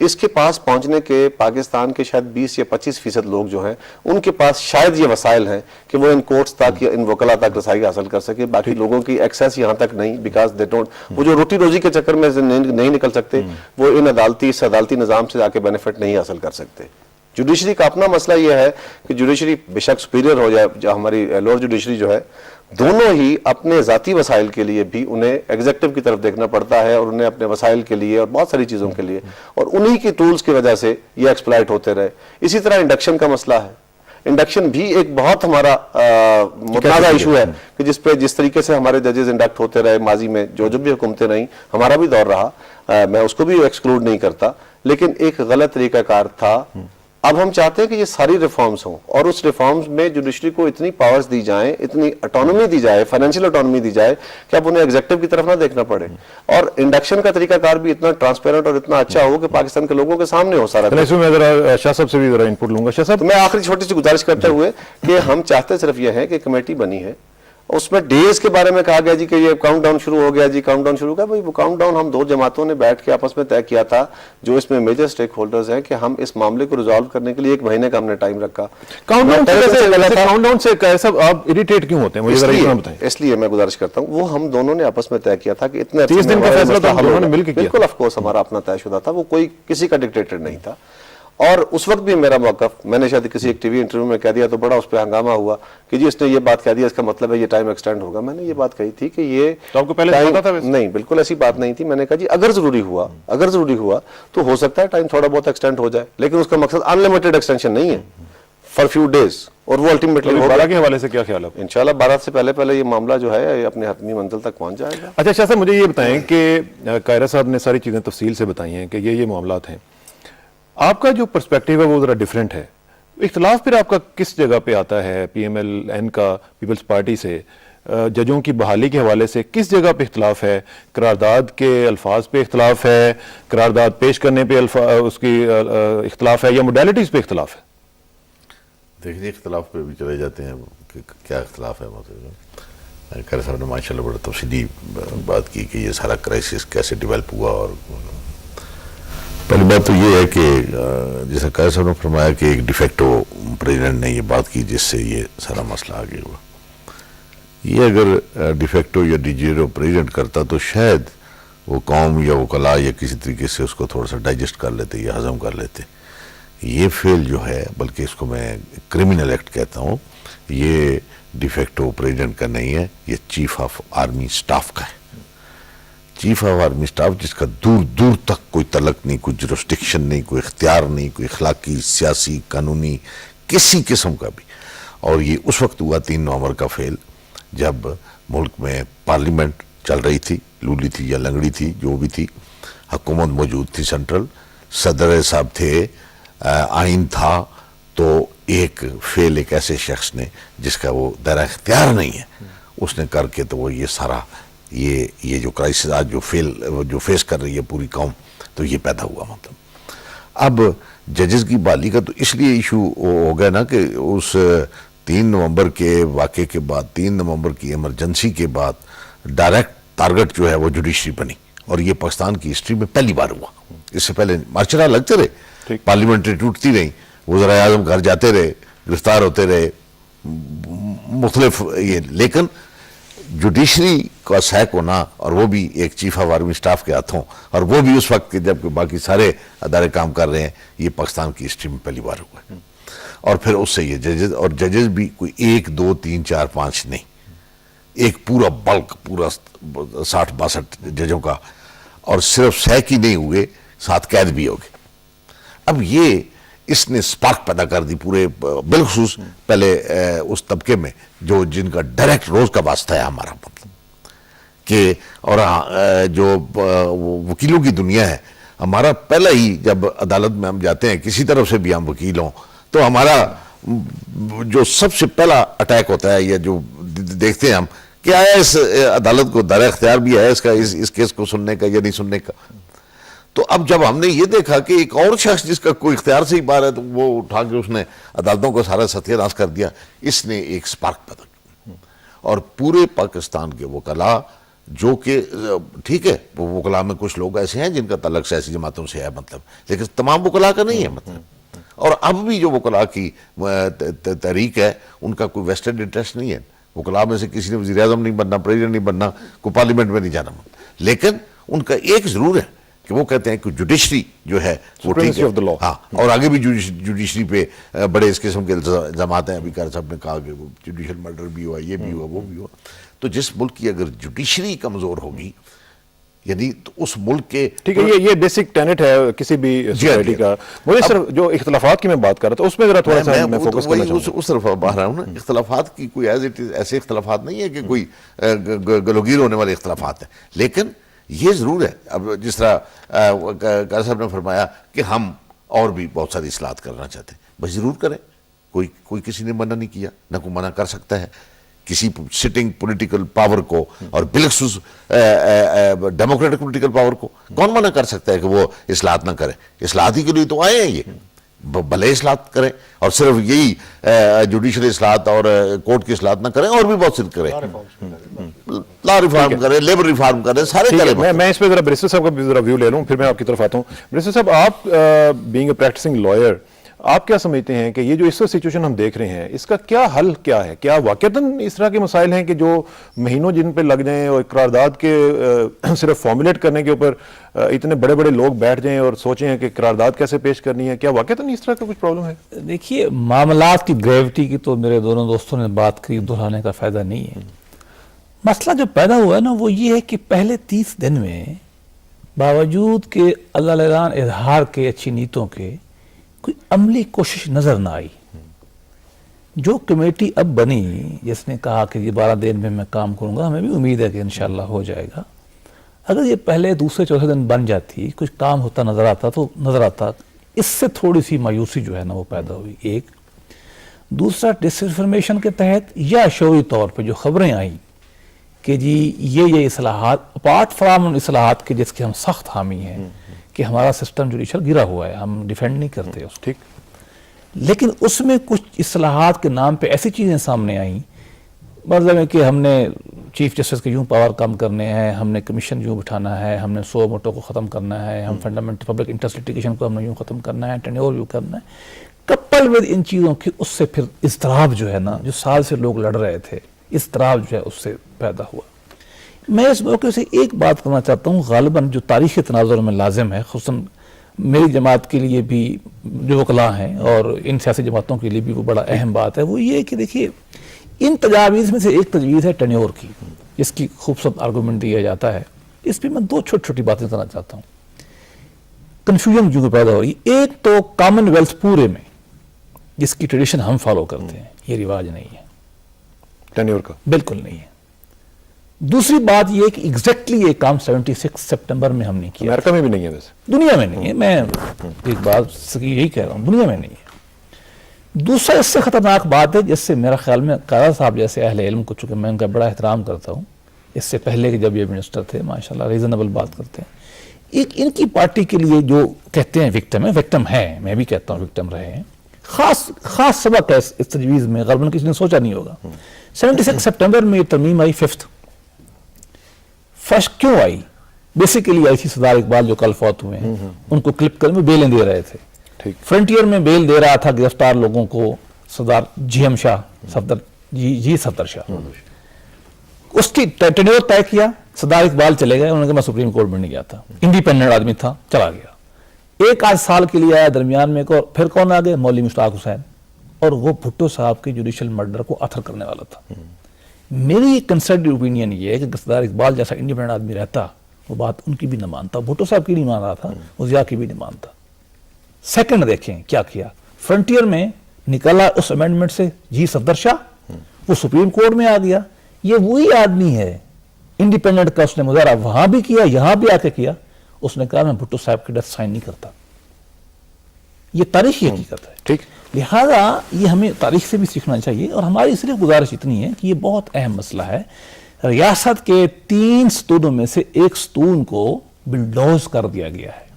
اس کے پاس پہنچنے کے پاکستان کے شاید 20 یا 25% لوگ جو ہیں ان کے پاس شاید یہ وسائل ہیں کہ وہ ان کورٹس تک یا ان وکلا تک رسائی حاصل کر سکے. باقی لوگوں کی ایکسیس یہاں تک نہیں, بیکاز دے ڈونٹ, وہ جو روٹی روزی کے چکر میں نہیں نکل سکتے, وہ ان اس عدالتی نظام سے جا کے بینیفٹ نہیں حاصل کر سکتے. جوڈیشری کا اپنا مسئلہ یہ ہے کہ جوڈیشری بے شک سپیریئر ہو جائے, جو ہماری لوور جوڈیشری جو ہے, دونوں ہی اپنے ذاتی وسائل کے لیے بھی انہیں ایگزیکٹو کی طرف دیکھنا پڑتا ہے, اور انہیں اپنے وسائل کے لیے اور بہت ساری چیزوں کے لیے, اور انہی کی ٹولز کی وجہ سے یہ ایکسپلائٹ ہوتے رہے. اسی طرح انڈکشن کا مسئلہ ہے. انڈکشن بھی ایک بہت ہمارا متنازع ایشو ہے کہ جس طریقے سے ہمارے ججز انڈکٹ ہوتے رہے ماضی میں, جو بھی حکومتیں رہیں, ہمارا بھی دور رہا, میں اس کو بھی ایکسکلوڈ نہیں کرتا, لیکن ایک غلط طریقہ کار تھا. اب ہم چاہتے ہیں کہ یہ ساری ریفارمز ہوں, اور اس ریفارمز میں جوڈیشری کو اتنی پاورز دی جائیں, اتنی اٹانومی دی جائے, فائنینشیل اٹانومی دی جائے کہ اب انہیں ایگزیکٹو کی طرف نہ دیکھنا پڑے, اور انڈکشن کا طریقہ کار بھی اتنا ٹرانسپیرنٹ اور اتنا اچھا ہو کہ پاکستان کے لوگوں کے سامنے ہو سارا. اس میں ذرا شاہ صاحب سے بھی ذرا انپٹ لوں گا. شاہ صاحب, میں آخری چھوٹی سی گزارش کرتے ہوئے کہ ہم چاہتے صرف یہ ہے کہ کمیٹی بنی ہے, اس میں ڈیز کے بارے میں کہا گیا جی کہ یہ کاؤنٹ ڈاؤن شروع ہو گیا, جی کاؤنٹ ڈاؤن شروع ہو گیا. بھائی وہ کاؤنٹ ڈاؤن ہم 2 جماعتوں نے بیٹھ کے آپس میں طے کیا تھا, جو اس میں میجر سٹیک ہولڈرز ہیں, کہ ہم اس معاملے کو ریزالو کرنے کے لیے 1 مہینے کا ہم نے ٹائم رکھا. کاؤنٹ ڈاؤن سے صاحب آپ اریٹیٹ کیوں ہوتے ہیں, مجھے ذرا یہ بتائیں. اس لیے میں گزارش کرتا ہوں, وہ ہم دونوں نے آپس میں طے کیا تھا کہ اتنے 30 دن کا فیصلہ تو ہم دونوں نے مل کے کیا. بالکل, آف کورس ہمارا اپنا طے شدہ تھا, وہ کوئی کسی کا ڈکٹیٹر نہیں تھا. اور اس وقت بھی میرا موقف, میں نے شاید کسی ایک ٹی وی انٹرویو میں کہہ دیا تو بڑا اس پہ ہنگامہ ہوا کہ جی اس نے یہ بات کہہ دیا, اس کا مطلب ہے یہ ٹائم ایکسٹینڈ ہوگا. میں نے یہ بات کہی تھی کہ یہ تو آپ کو پہلے سے پتا تھا ویسے؟ نہیں, بالکل ایسی بات نہیں تھی. میں نے کہا جی اگر ضروری ہوا تو ہو سکتا ہے ٹائم تھوڑا بہت ایکسٹینڈ ہو جائے, لیکن اس کا مقصد انلمیٹڈ ایکسٹینشن نہیں ہے, فار فیو ڈیز. اور وہ الٹیمیٹلی 12 کے حوالے سے کیا خیال ہے؟ انشاءاللہ 12 سے پہلے یہ معاملہ جو ہے اپنے حتمی منزل تک پہنچ جائے گا. اچھا شاہ صاحب, مجھے یہ بتائیں کہ قاہرہ صاحب نے ساری چیزیں تفصیل سے بتائی ہیں کہ یہ معاملات ہیں. آپ کا جو پرسپیکٹیو ہے وہ ذرا ڈیفرنٹ ہے. اختلاف پھر آپ کا کس جگہ پہ آتا ہے پی ایم ایل این کا پیپلز پارٹی سے؟ ججوں کی بحالی کے حوالے سے کس جگہ پہ اختلاف ہے؟ قرارداد کے الفاظ پہ اختلاف ہے, قرارداد پیش کرنے پہ اس کی اختلاف ہے, یا موڈیلٹیز پہ اختلاف ہے؟ دیکھیے اختلاف پہ بھی چلے جاتے ہیں کہ کیا اختلاف ہے. قاہرہ صاحب نے ماشاءاللہ بڑا تفصیلی بات کی کہ یہ سارا کرائسس کیسے ڈیولپ ہوا. اور پہلی بات تو یہ ہے کہ جیسا قاہرہ صاحب نے فرمایا کہ ایک ڈیفیکٹو پریزیڈنٹ نے یہ بات کی جس سے یہ سارا مسئلہ آگے ہوا. یہ اگر ڈیفیکٹو یا ڈیجیرو پریزیڈنٹ کرتا تو شاید وہ قوم یا وکلاء یا کسی طریقے سے اس کو تھوڑا سا ڈائجسٹ کر لیتے یا ہضم کر لیتے. یہ فیل جو ہے, بلکہ اس کو میں کرمنل ایکٹ کہتا ہوں, یہ ڈیفیکٹو پریزیڈنٹ کا نہیں ہے, یہ چیف آف آرمی سٹاف کا ہے. چیف آف آرمی سٹاف جس کا دور دور تک کوئی تعلق نہیں, کوئی جورسڈکشن نہیں, کوئی اختیار نہیں, کوئی اخلاقی, سیاسی, قانونی کسی قسم کا بھی. اور یہ اس وقت ہوا 3 نومبر کا فیل جب ملک میں پارلیمنٹ چل رہی تھی, لولی تھی یا لنگڑی تھی, جو بھی تھی, حکومت موجود تھی سینٹرل, صدر صاحب تھے, آئین تھا. تو ایک فیل ایک ایسے شخص نے جس کا وہ دائرہ اختیار نہیں ہے, اس نے کر کے تو وہ یہ سارا یہ جو کرائسس آج جو فیس کر رہی ہے پوری قوم, تو یہ پیدا ہوا. مطلب اب ججز کی بحالی کا تو اس لیے ایشو ہو گیا نا کہ اس 3 نومبر کے واقعے کے بعد, 3 نومبر کی ایمرجنسی کے بعد ڈائریکٹ ٹارگٹ جو ہے وہ جوڈیشری بنی, اور یہ پاکستان کی ہسٹری میں پہلی بار ہوا. اس سے پہلے مارچرہ لگتے رہے, پارلیمنٹیں ٹوٹتی رہیں, وزراء اعظم گھر جاتے رہے, گرفتار ہوتے رہے, مختلف لیکن جوڈیشری کا سیک ہونا, اور وہ بھی ایک چیف آف آرمی سٹاف کے ہاتھوں, اور وہ بھی اس وقت جب باقی سارے ادارے کام کر رہے ہیں, یہ پاکستان کی ہسٹری میں پہلی بار ہوا ہے. اور پھر اس سے یہ ججز, اور ججز بھی کوئی 1 2 3 4 5 نہیں, ایک پورا بلک, پورا 60-62 ججوں کا, اور صرف سیک ہی نہیں ہوئے, 7 قید بھی ہو گئے. اب یہ اس نے سپارک پیدا کر دی پورے, بالخصوص پہلے اس طبقے میں جن کا ڈائریکٹ روز کا واسطہ ہے ہمارا, مطلب کہ, اور جو وکیلوں کی دنیا ہے, ہمارا پہلا ہی جب عدالت میں ہم جاتے ہیں, کسی طرف سے بھی ہم وکیل ہوں, تو ہمارا جو سب سے پہلا اٹیک ہوتا ہے, یا جو دیکھتے ہیں ہم کہ آیا اس عدالت کو دائرہ اختیار بھی ہے اس کا, اس کیس کو سننے کا یا نہیں سننے کا. تو اب جب ہم نے یہ دیکھا کہ ایک اور شخص جس کا کوئی اختیار سے ہی باہر ہے, تو وہ اٹھا کے اس نے عدالتوں کو سارا ستیہ ناش کر دیا, اس نے ایک سپارک پیدا کیا. اور پورے پاکستان کے وکلاء جو کہ ٹھیک ہے وکلاء میں کچھ لوگ ایسے ہیں جن کا تعلق سیاسی جماعتوں سے ہے مطلب، لیکن تمام وکلاء کا نہیں ہے مطلب. اور اب بھی جو وکلاء کی تحریک ہے ان کا کوئی ویسٹڈ انٹرسٹ نہیں ہے. وکلاء میں سے کسی نے وزیر اعظم نہیں بننا، پریزیڈنٹ نہیں بننا، کوئی پارلیمنٹ میں نہیں جانا، لیکن ان کا ایک ضرور ہے کہ وہ کہتے ہیں کہ جوڈیشری جو ہے وہ ٹھیک Supremacy of the law. ہے. ہاں، اور آگے بھی جوڈیشری پہ بڑے اس قسم کے الزامات ہیں. ابھی قاری صاحب نے کہا کہ وہ جوڈیشل مرڈر بھی ہوا، یہ بھی ہوا، وہ بھی ہوا. تو جس ملک کی اگر جوڈیشری کمزور ہوگی، یعنی تو اس ملک کے ٹھیک ہے، یہ بیسک ٹینٹ ہے کسی بھی سوسائٹی کا. مجھے صرف جو اختلافات کی میں بات کر رہا تھا اس میں ذرا تھوڑا سا میں فوکس کرنا چاہوں گا. اس طرف باہر رہا ہوں نا. اختلافات کی کوئی ایسے اختلافات نہیں ہے کہ کوئی گلوگیر ہونے والے اختلافات ہیں، لیکن یہ ضرور ہے. اب جس طرح قاری صاحب نے فرمایا کہ ہم اور بھی بہت ساری اصلاحات کرنا چاہتے ہیں، بس ضرور کریں. کوئی کسی نے منع نہیں کیا، نہ کوئی منع کر سکتا ہے کسی سٹنگ پولیٹیکل پاور کو، اور بالخصوص ڈیموکریٹک پولیٹیکل پاور کو. کون منع کر سکتا ہے کہ وہ اصلاحات نہ کرے؟ اصلاحات ہی کے لیے تو آئے ہیں یہ. بھلے اصلاحات کریں، اور صرف یہی جوڈیشل اصلاحات اور کورٹ کی اصلاحات نہ کریں، اور بھی بہت سی کریں. لا ریفارم کریں، لیبر ریفارم کریں، سارے کریں. میں اس پہ ذرا بریسٹر صاحب کا بھی ذرا ویو لے لوں، پھر میں آپ کی طرف آتا ہوں. بریسٹر صاحب، آپ بینگ اے پریکٹسنگ لائر، آپ کیا سمجھتے ہیں کہ یہ جو اس وقت سچویشن ہم دیکھ رہے ہیں، اس کا کیا حل کیا ہے؟ کیا واقعتاً اس طرح کے مسائل ہیں کہ جو مہینوں جن پہ لگ جائیں اور قرارداد کے صرف فارمولیٹ کرنے کے اوپر اتنے بڑے بڑے لوگ بیٹھ جائیں اور سوچیں کہ قرارداد کیسے پیش کرنی ہے؟ کیا واقعتاً اس طرح کا کچھ پرابلم ہے؟ دیکھیے، معاملات کی گریوٹی کی تو میرے دونوں دوستوں نے بات کی، دہرانے کا فائدہ نہیں ہے. مسئلہ جو پیدا ہوا ہے نا، وہ یہ ہے کہ پہلے 30 دن میں باوجود کہ اللہ اعلان اظہار کے اچھی نیتوں کے کوئی عملی کوشش نظر نہ آئی. جو کمیٹی اب بنی، جس نے کہا کہ یہ 12 دن میں کام کروں گا، ہمیں بھی امید ہے کہ انشاءاللہ ہو جائے گا. اگر یہ پہلے دوسرے چوتھے دن بن جاتی، کچھ کام ہوتا نظر آتا، اس سے تھوڑی سی مایوسی جو ہے نا وہ پیدا ہوئی. ایک دوسرا، ڈس انفارمیشن کے تحت یا شعوری طور پہ جو خبریں آئیں کہ جی یہ اصلاحات، اپارٹ فرام ان اصلاحات کے جس کے ہم سخت حامی ہیں کہ ہمارا سسٹم جوڈیشل گرا ہوا ہے، ہم ڈیفینڈ نہیں کرتے اس کو، ٹھیک، لیکن اس میں کچھ اصلاحات کے نام پہ ایسی چیزیں سامنے آئیں، مطلب ہے کہ ہم نے چیف جسٹس کے یوں پاور کم کرنے ہیں، ہم نے کمیشن یوں بٹھانا ہے، ہم نے سو موٹو کو ختم کرنا ہے، ہم فنڈامنٹل پبلک انٹرسٹ لٹیگیشن کو ہم نے یوں ختم کرنا ہے، ٹینیور یوں کرنا ہے. کپل ود ان چیزوں کی اس سے پھر اضطراب جو ہے نا، جو سال سے لوگ لڑ رہے تھے، اضطراب جو ہے اس سے پیدا ہوا. میں اس موقع سے ایک بات کرنا چاہتا ہوں، غالباً جو تاریخی تناظر میں لازم ہے، خصوصاً میری جماعت کے لیے بھی جو وکلاء ہیں اور ان سیاسی جماعتوں کے لیے بھی وہ بڑا اہم بات ہے. وہ یہ کہ دیکھیے، ان تجاویز میں سے ایک تجویز ہے ٹینیور کی، جس کی خوبصورت آرگومنٹ دیا جاتا ہے. اس پہ میں 2 چھوٹی چھوٹی باتیں کرنا چاہتا ہوں. کنفیوژن جو پیدا ہو رہی ہے، ایک تو کامن ویلتھ پورے میں جس کی ٹریڈیشن ہم فالو کرتے ہیں، یہ رواج نہیں ہے، ٹینیور کا بالکل نہیں ہے. دوسری بات یہ کہ ایگزیکٹلی یہ کام 76 سپٹمبر میں ہم نے کیا، امریکہ میں بھی نہیں ہے، ویسے دنیا میں نہیں ہے. میں ایک بات یہی کہہ رہا ہوں، دنیا میں نہیں ہے. دوسرا اس سے خطرناک بات ہے، جس سے میرا خیال میں قاری صاحب جیسے اہل علم کو، چونکہ میں ان کا بڑا احترام کرتا ہوں، اس سے پہلے کہ جب یہ منسٹر تھے ماشاءاللہ ریزنیبل بات کرتے ہیں. ایک ان کی پارٹی کے لیے جو کہتے ہیں وکٹم ہے، میں بھی کہتا ہوں وکٹم رہے ہیں. خاص سبق ہے اس تجویز میں، غالباً کسی نے سوچا نہیں ہوگا. 76 سپٹمبر میں یہ ترمیم آئی، فرسٹ کیوں آئی؟ بیسیکلی آئی تھی صدار اقبال جو کل فوت ہوئے ہیں، ان کو کلپ کر میں بیلیں دے رہے تھے. فرنٹیئر میں بیل دے رہا تھا گرفتار لوگوں کو صدر جی ایم شاہ، صفدر شاہ. اس کی ٹینیور طے کیا، صدر اقبال چلے گئے، انہوں نے کہا میں سپریم کورٹ میں نہیں گیا تھا، انڈیپینڈنٹ آدمی تھا، چلا گیا. ایک آدھ سال کے لیے آیا درمیان میں، پھر کون آ گئے؟ مولوی مشتاق حسین، اور وہ بھٹو صاحب کے جوڈیشل مرڈر کو اتھر کرنے والا تھا. میری کنسرنڈ اوپینین یہ ہے کہ صدر اقبال جیسا انڈیپینڈنٹ آدمی رہتا، وہ بات ان کی بھی نہ مانتا، بھٹو صاحب کی نہیں مان رہا تھا، وہ ضیاء کی بھی نہیں مانتا. سیکنڈ دیکھیں کیا کیا، فرنٹیئر میں نکلا اس امینڈمنٹ سے جی صفدر شاہ، وہ سپریم کورٹ میں آ گیا. یہ وہی آدمی ہے انڈیپینڈنٹ کا، اس نے مظاہرہ وہاں بھی کیا، یہاں بھی آ کے کیا. اس نے کہا میں بھٹو صاحب کی ڈیتھ سائن نہیں کرتا. یہ تاریخی حقیقت ہے. ٹھیک، لہذا یہ ہمیں تاریخ سے بھی سیکھنا چاہیے. اور ہماری صرف گزارش اتنی ہے کہ یہ بہت اہم مسئلہ ہے. ریاست کے 3 ستونوں میں سے ایک ستون کو بلڈوز کر دیا گیا ہے،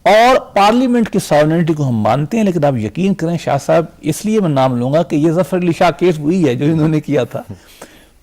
اور پارلیمنٹ کی ساورنٹی کو ہم مانتے ہیں، لیکن آپ یقین کریں شاہ صاحب، اس لیے میں نام لوں گا کہ یہ ظفر علی شاہ کیس وہی ہے جو انہوں نے کیا تھا.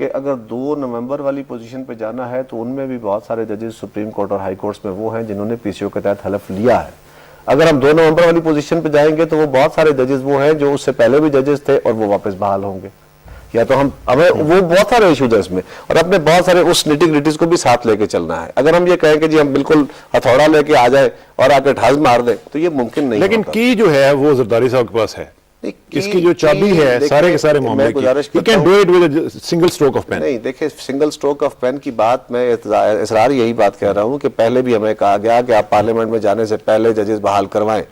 کہ اگر 2 نومبر والی پوزیشن پہ جانا ہے تو ان میں بھی بہت سارے ججز سپریم کورٹ اور ہائی کورٹس میں وہ ہیں جنہوں نے پی سی او کے تحت حلف لیا ہے. اگر ہم 2 نومبر والی پوزیشن پہ جائیں گے تو وہ بہت سارے ججز وہ ہیں جو اس سے پہلے بھی ججز تھے اور وہ واپس بحال ہوں گے. یا تو ہمیں وہ بہت سارے ایشوز ہیں اس میں, اور اپنے بہت سارے اس نیٹی گریٹیز کو بھی ساتھ لے کے چلنا ہے. اگر ہم یہ کہیں کہ جی ہم بالکل ہتھوڑا لے کے آ جائیں اور آ کے ٹھاس مار دیں تو یہ ممکن نہیں. لیکن کی جو ہے وہ زرداری صاحب کے پاس ہے, اس کی جو چابی ہے سارے کے سارے معاملے کی, you can do it with a single stroke of pen. نہیں دیکھیں, سنگل سٹروک آف پین کی بات میں اصرار یہی بات کہہ رہا ہوں کہ پہلے بھی ہمیں کہا گیا کہ آپ پارلیمنٹ میں جانے سے پہلے ججز بحال کروائیں.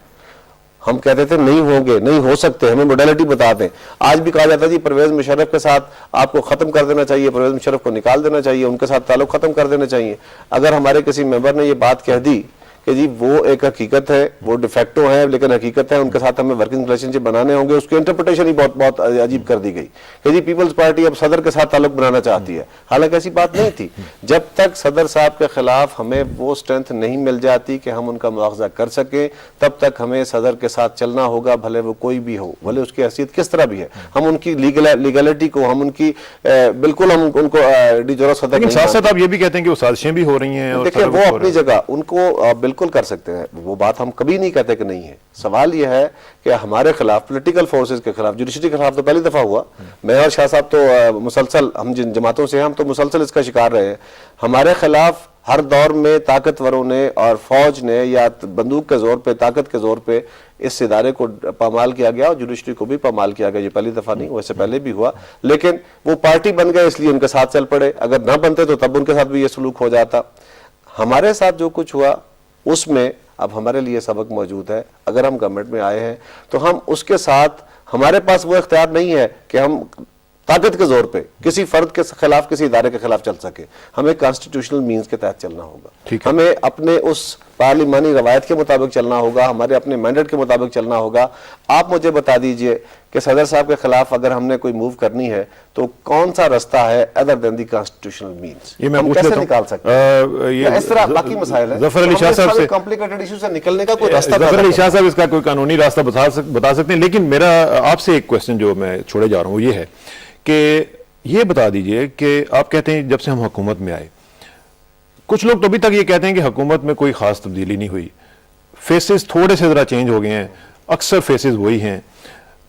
ہم کہتے تھے نہیں ہوں گے, نہیں ہو سکتے, ہمیں موڈیلٹی بتا دیں. آج بھی کہا جاتا ہے جی پرویز مشرف کے ساتھ آپ کو ختم کر دینا چاہیے, پرویز مشرف کو نکال دینا چاہیے, ان کے ساتھ تعلق ختم کر دینا چاہیے. اگر ہمارے کسی ممبر نے یہ بات کہہ دی کہ جی وہ ایک حقیقت ہے, وہ ڈیفیکٹو ہے لیکن حقیقت ہے, ان کے ساتھ ہمیں ورکنگ ریلیشن شپ بنانے ہوں گے, اس کی انٹرپریٹیشن ہی بہت عجیب کر دی گئی کہ جی پیپلز پارٹی اب صدر کے ساتھ تعلق بنانا چاہتی ہے. حالانکہ ایسی بات نہیں تھی. جب تک صدر صاحب کے خلاف ہمیں وہ اسٹرینتھ نہیں مل جاتی کہ ہم ان کا مواخذہ کر سکیں, تب تک ہمیں صدر کے ساتھ چلنا ہوگا, بھلے وہ کوئی بھی ہو, بھلے اس کی حیثیت کس طرح بھی ہے. ہم ان کی لیگلٹی کو, ہم ان کی بالکل ہم ان کو ڈی جورا صدر. لیکن ساتھ ساتھ آپ یہ بھی کہتے ہیں کہ وہ سازشیں بھی ہو رہی ہیں. دیکھیں وہ اپنی جگہ ان کو بالکل کر سکتے ہیں, وہ بات ہم کبھی نہیں کہتے کہ نہیں ہے. سوال یہ ہے کہ ہمارے خلاف پولیٹیکل فورسز کے خلاف, جوڈیشری کے خلاف تو پہلی دفعہ ہوا. میں اور شاہ صاحب تو مسلسل, ہم جن جماعتوں سے ہیں ہم تو مسلسل اس کا شکار رہے ہیں. ہمارے خلاف ہر دور میں طاقتوروں نے اور فوج نے یا بندوق کے زور پہ, طاقت کے زور پہ اس ادارے کو پامال کیا گیا, اور جوڈیشری کو بھی پامال کیا گیا. یہ پہلی دفعہ نہیں, وہ اس سے پہلے بھی ہوا. لیکن وہ پارٹی بن گئے اس لیے ان کے ساتھ چل پڑے. اگر نہ بنتے تو تب ان کے ساتھ بھی یہ سلوک ہو جاتا. ہمارے ساتھ جو کچھ ہوا اس میں اب ہمارے لیے سبق موجود ہے. اگر ہم گورنمنٹ میں آئے ہیں تو ہم اس کے ساتھ, ہمارے پاس وہ اختیار نہیں ہے کہ ہم طاقت کے زور پہ کسی فرد کے خلاف, کسی ادارے کے خلاف چل سکے. ہمیں کانسٹیٹیوشنل مینز کے تحت چلنا ہوگا. ہمیں اپنے اس پارلیمانی روایت کے مطابق چلنا ہوگا, ہمارے اپنے مینڈیٹ کے مطابق چلنا ہوگا. آپ مجھے بتا دیجئے کہ صدر صاحب کے خلاف اگر ہم نے کوئی موو کرنی ہے تو کون سا رستہ ہے ادر دین دی کانسٹیٹیوشنل مینز. یہ میں ہم کیسے نکال سکتے ہیں اس طرح باقی مسائل ہیں. ظفر علی شاہ صاحب سے کمپلیکیٹڈ ایشو سے نکلنے کا کوئی راستہ, ظفر علی شاہ صاحب اس کا کوئی قانونی راستہ بتا سکتے ہیں. لیکن میرا آپ سے ایک کوسچن جو میں چھوڑے جا رہا ہوں وہ یہ ہے کہ یہ بتا دیجئے کہ آپ کہتے ہیں جب سے ہم حکومت میں آئے, کچھ لوگ تو ابھی تک یہ کہتے ہیں کہ حکومت میں کوئی خاص تبدیلی نہیں ہوئی, فیسز تھوڑے سے ذرا چینج ہو گئے ہیں, اکثر فیسز وہی ہیں,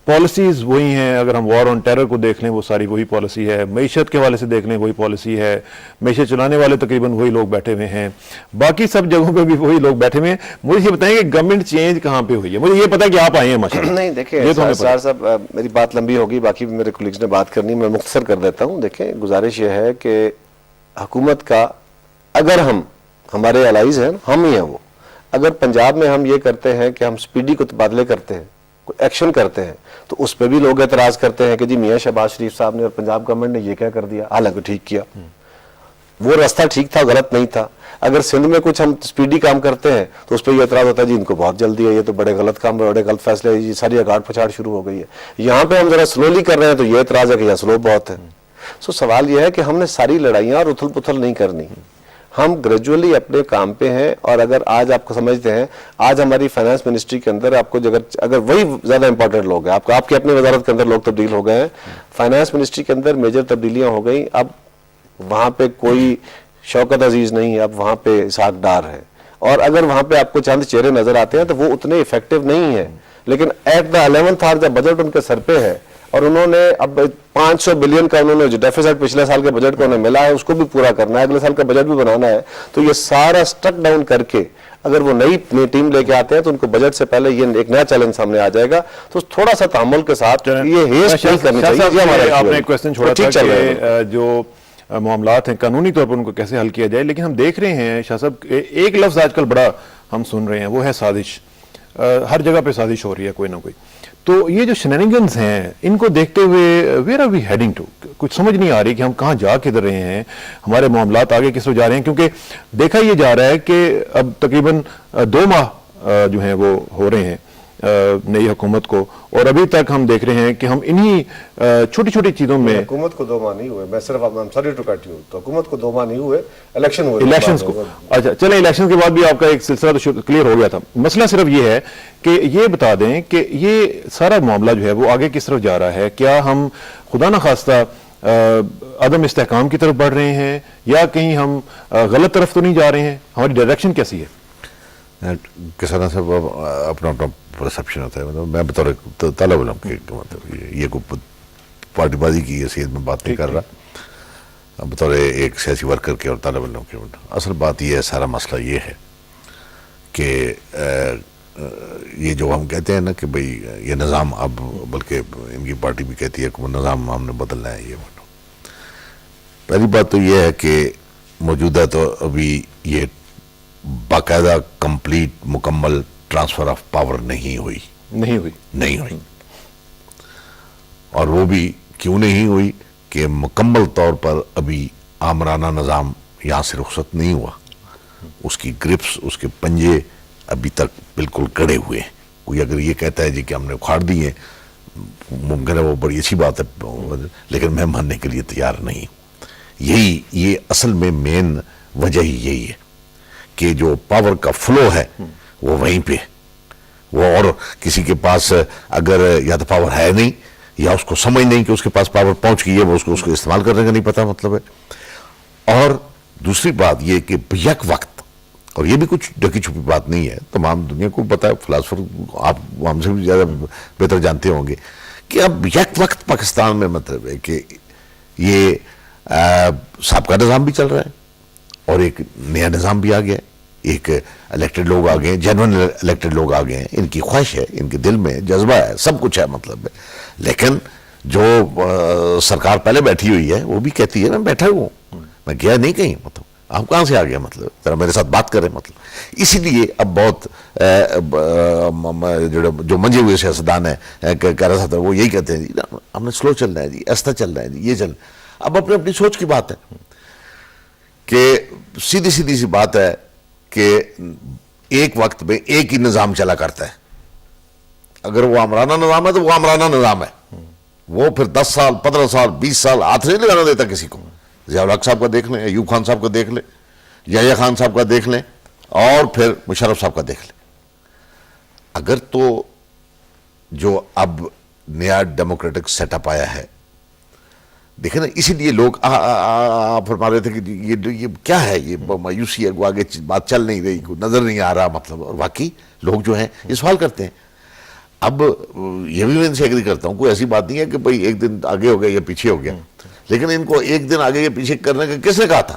پالیسیز وہی ہیں. اگر ہم وار آن ٹیرر کو دیکھ لیں وہ ساری وہی پالیسی ہے, معیشت کے حوالے سے دیکھ لیں وہی پالیسی ہے, معیشت چلانے والے تقریباً وہی لوگ بیٹھے ہوئے ہیں, باقی سب جگہوں پہ بھی وہی لوگ بیٹھے ہوئے ہیں. مجھے یہ بتائیں کہ گورنمنٹ چینج کہاں پہ ہوئی ہے؟ مجھے یہ پتا ہے کہ آپ آئے ہیں ماشاءاللہ. نہیں دیکھیں سر صاحب, میری بات لمبی ہوگی, باقی بھی میرے کولیگز نے بات کرنی, میں مختصر کر دیتا ہوں. دیکھیں گزارش یہ ہے کہ حکومت کا, اگر ہمارے الائز ہیں, ہم ہی ہیں وہ, اگر پنجاب میں ہم یہ کرتے ہیں کہ ہم سپیڈی کو تبادلے کرتے ہیں, کوئی ایکشن کرتے ہیں, تو اس پہ بھی لوگ اعتراض کرتے ہیں کہ جی میاں شہباز شریف صاحب نے اور پنجاب گورنمنٹ نے یہ کیا کر دیا, حالانکہ ٹھیک کیا. وہ راستہ ٹھیک تھا, غلط نہیں تھا. اگر سندھ میں کچھ ہم سپیڈی کام کرتے ہیں تو اس پہ یہ اعتراض ہوتا ہے جی ان کو بہت جلدی ہے, یہ تو بڑے غلط کام, بڑے غلط فیصلے, یہ ساری اگاڑ پچھاڑ شروع ہو گئی ہے. یہاں پہ ہم ذرا سلولی کر رہے ہیں تو یہ اعتراض ہے کہ یہ سلو بہت ہے. سو سوال یہ ہے کہ ہم نے ساری لڑائیاں اور اتھل پتھل نہیں کرنی, ہم گریجولی اپنے کام پہ ہیں. اور اگر آج آپ کو سمجھتے ہیں, آج ہماری فائنانس منسٹری کے اندر آپ کو اگر وہی زیادہ امپورٹنٹ لوگ ہیں, آپ کی اپنی وزارت کے اندر لوگ تبدیل ہو گئے ہیں, فائنانس منسٹری کے اندر میجر تبدیلیاں ہو گئیں. اب وہاں پہ کوئی شوکت عزیز نہیں ہے, اب وہاں پہ اسحاق ڈار ہے. اور اگر وہاں پہ آپ کو چند چہرے نظر آتے ہیں تو وہ اتنے ایفیکٹو نہیں ہیں. لیکن ایٹ دا 11th آور جب بجٹ ان کے سر پہ ہے اور انہوں نے اب 500 بلین کا انہوں نے جو ڈیفیسٹ پچھلے سال کے بجٹ کو انہیں ملا ہے اس کو بھی پورا کرنا ہے, اگلے سال کا بجٹ بھی بنانا ہے, تو یہ سارا سٹک ڈاؤن کر کے اگر وہ نئی ٹیم لے کے آتے ہیں تو ان کو بجٹ سے پہلے یہ ایک نیا چیلنج سامنے آ جائے گا. تو تھوڑا سا تحمل کے ساتھ یہ ہیسٹ نہیں کرنی چاہیے. آپ نے ایک کوسچن چھوڑا تھا کہ جو معاملات ہیں قانونی طور پر ان کو کیسے حل کیا جائے, لیکن ہم دیکھ رہے ہیں شاہ صاحب ایک لفظ آج کل بڑا ہم سن رہے ہیں, وہ ہے سازش. ہر جگہ پہ سازش ہو رہی ہے کوئی نہ کوئی. تو یہ جو شینینگنز ہیں ان کو دیکھتے ہوئے where are we heading to, کچھ سمجھ نہیں آ رہی کہ ہم کہاں جا کدھر رہے ہیں, ہمارے معاملات آگے کس طرف جا رہے ہیں. کیونکہ دیکھا یہ جا رہا ہے کہ اب تقریباً 2 ماہ جو ہیں وہ ہو رہے ہیں نئی حکومت کو, اور ابھی تک ہم دیکھ رہے ہیں کہ ہم انہی چھوٹی چھوٹی چیزوں میں, حکومت کو 2 ماہ نہیں ہوئے, میں صرف سوری ٹو کٹ یو, تو حکومت کو 2 ماہ نہیں ہوئے, الیکشن ہوئے, الیکشنز کو. اچھا چلیں, الیکشن کے بعد بھی آپ کا ایک سلسلہ تو کلیئر ہو گیا تھا. مسئلہ صرف یہ ہے کہ یہ بتا دیں کہ یہ سارا معاملہ جو ہے وہ آگے کس طرف جا رہا ہے. کیا ہم خدا نخواستہ عدم استحکام کی طرف بڑھ رہے ہیں یا کہیں ہم غلط طرف تو نہیں جا رہے ہیں؟ ہماری ڈائریکشن کیسی ہے؟ کسانہ صاحب اپنا اپنا پرسپشن ہوتا ہے. مطلب میں بطور طالب علم کے مطلب یہ کوئی پارٹی بازی کی حیثیت میں بات نہیں کر رہا، بطور ایک سیاسی ورکر کے اور طالب علم کے. اصل بات یہ ہے، سارا مسئلہ یہ ہے کہ یہ جو ہم کہتے ہیں نا کہ بھئی یہ نظام اب، بلکہ ان کی پارٹی بھی کہتی ہے کہ وہ نظام ہم نے بدلنا ہے. یہ پہلی بات تو یہ ہے کہ موجودہ تو ابھی یہ باقاعدہ کمپلیٹ مکمل ٹرانسفر آف پاور نہیں ہوئی، اور وہ بھی کیوں نہیں ہوئی کہ مکمل طور پر ابھی آمرانہ نظام یہاں سے رخصت نہیں ہوا. اس کی گرپس، اس کے پنجے ابھی تک بالکل کڑے ہوئے ہیں. کوئی اگر یہ کہتا ہے جی کہ ہم نے اکھاڑ دیے، ممکن ہے وہ بڑی اچھی بات ہے، لیکن میں ماننے کے لیے تیار نہیں. یہ اصل میں مین وجہ ہی یہی ہے کہ جو پاور کا فلو ہے وہ وہیں پہ، وہ اور کسی کے پاس اگر یا تو پاور ہے نہیں یا اس کو سمجھ نہیں کہ اس کے پاس پاور پہنچ گئی ہے، وہ اس کو استعمال کرنے کا نہیں پتا مطلب ہے. اور دوسری بات یہ کہ یک وقت، اور یہ بھی کچھ ڈکی چھپی بات نہیں ہے، تمام دنیا کو پتا ہے، فلاسفر آپ ہم سے بھی زیادہ بہتر جانتے ہوں گے کہ اب یک وقت پاکستان میں مطلب ہے کہ یہ سابقہ نظام بھی چل رہا ہے اور ایک نیا نظام بھی آ گیا ہے. ایک الیکٹڈ لوگ آ گئے ہیں، جنرل الیکٹڈ لوگ آ گئے ہیں، ان کی خواہش ہے، ان کے دل میں جذبہ ہے، سب کچھ ہے مطلب ہے. لیکن جو سرکار پہلے بیٹھی ہوئی ہے وہ بھی کہتی ہے میں بیٹھا ہوں، میں گیا نہیں کہیں. مطلب آپ کہاں سے آ گیا؟ مطلب ذرا میرے ساتھ بات کریں. مطلب اسی لیے اب بہت جو منجے ہوئے سیاستدان ہیں کہہ رہا تھا وہ یہی کہتے ہیں جی ہم نے سلو چلنا ہے جی، ایسا چلنا ہے جی، یہ چلنا. اب اپنی سوچ کی بات ہے کہ سیدھی سی بات ہے کہ ایک وقت میں ایک ہی نظام چلا کرتا ہے. اگر وہ آمرانہ نظام ہے تو وہ آمرانہ نظام ہے، وہ پھر 10 سال 15 سال 20 سال ہاتھ نہیں لگانا دیتا کسی کو. ضیاء الحق صاحب کا دیکھ لیں، ایوب خان صاحب کا دیکھ لیں، یحییٰ خان صاحب کا دیکھ لیں، اور پھر مشرف صاحب کا دیکھ لیں. اگر تو جو اب نیا ڈیموکریٹک سیٹ اپ آیا ہے، دیکھیں نا، اسی لیے لوگ فرما رہے تھے کہ یہ کیا ہے، یہ مایوسی ہے، آگے بات چل نہیں رہی، کوئی نظر نہیں آ رہا. مطلب اور واقعی لوگ جو ہیں یہ سوال کرتے ہیں. اب یہ بھی میں ان سے ایگری کرتا ہوں، کوئی ایسی بات نہیں ہے کہ بھئی ایک دن آگے ہو گیا یا پیچھے ہو گیا، لیکن ان کو ایک دن آگے یا پیچھے کرنے کا کس نے کہا تھا؟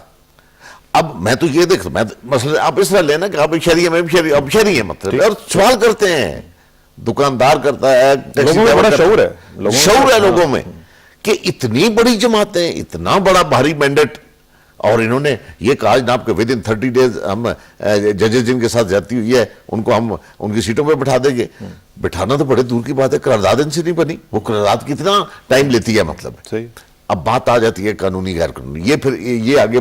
اب میں تو یہ دیکھ، میں مثلا آپ اس طرح لینا کہ آپ شہری ہیں، میں بھی شہری، اب شہری ہیں مطلب، اور سوال کرتے ہیں. دکاندار کرتا ہے، لوگوں میں بڑا شعور ہے لوگوں میں کہ اتنی بڑی جماعتیں، اتنا بڑا بھاری مینڈیٹ، اور انہوں نے یہ کہا جناب کہ ودن 30 days ہم ججز جن کے ساتھ زیادتی ہوئی ہے ان کو ہم ان کی سیٹوں پہ بٹھا دیں گے. بٹھانا تو بڑے دور کی بات ہے، قرارداد ان سے نہیں بنی، وہ قرارداد کتنا ٹائم لیتی ہے مطلب. صحیح. اب بات آ جاتی ہے قانونی غیر قانونی، یہ پھر یہ آگے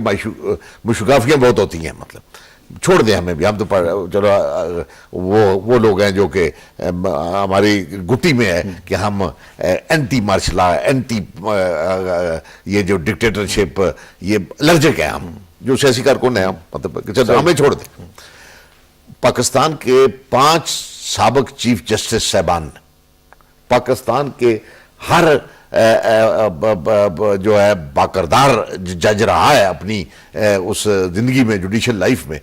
مشگافیاں بہت ہوتی ہیں. مطلب چھوڑ دیں ہمیں بھی، ہم تو چلو وہ لوگ ہیں جو کہ ہماری گٹی میں ہے کہ ہم اینٹی مارشل لا، اینٹی یہ جو ڈکٹیٹرشپ، یہ الرجک ہے ہم جو سیاسی کارکن ہیں. ہم مطلب چلو ہمیں چھوڑ دیں. پاکستان کے 5 سابق چیف جسٹس صاحبان، پاکستان کے ہر جو ہے باکردار جج رہا ہے اپنی اس زندگی میں، جوڈیشل لائف میں،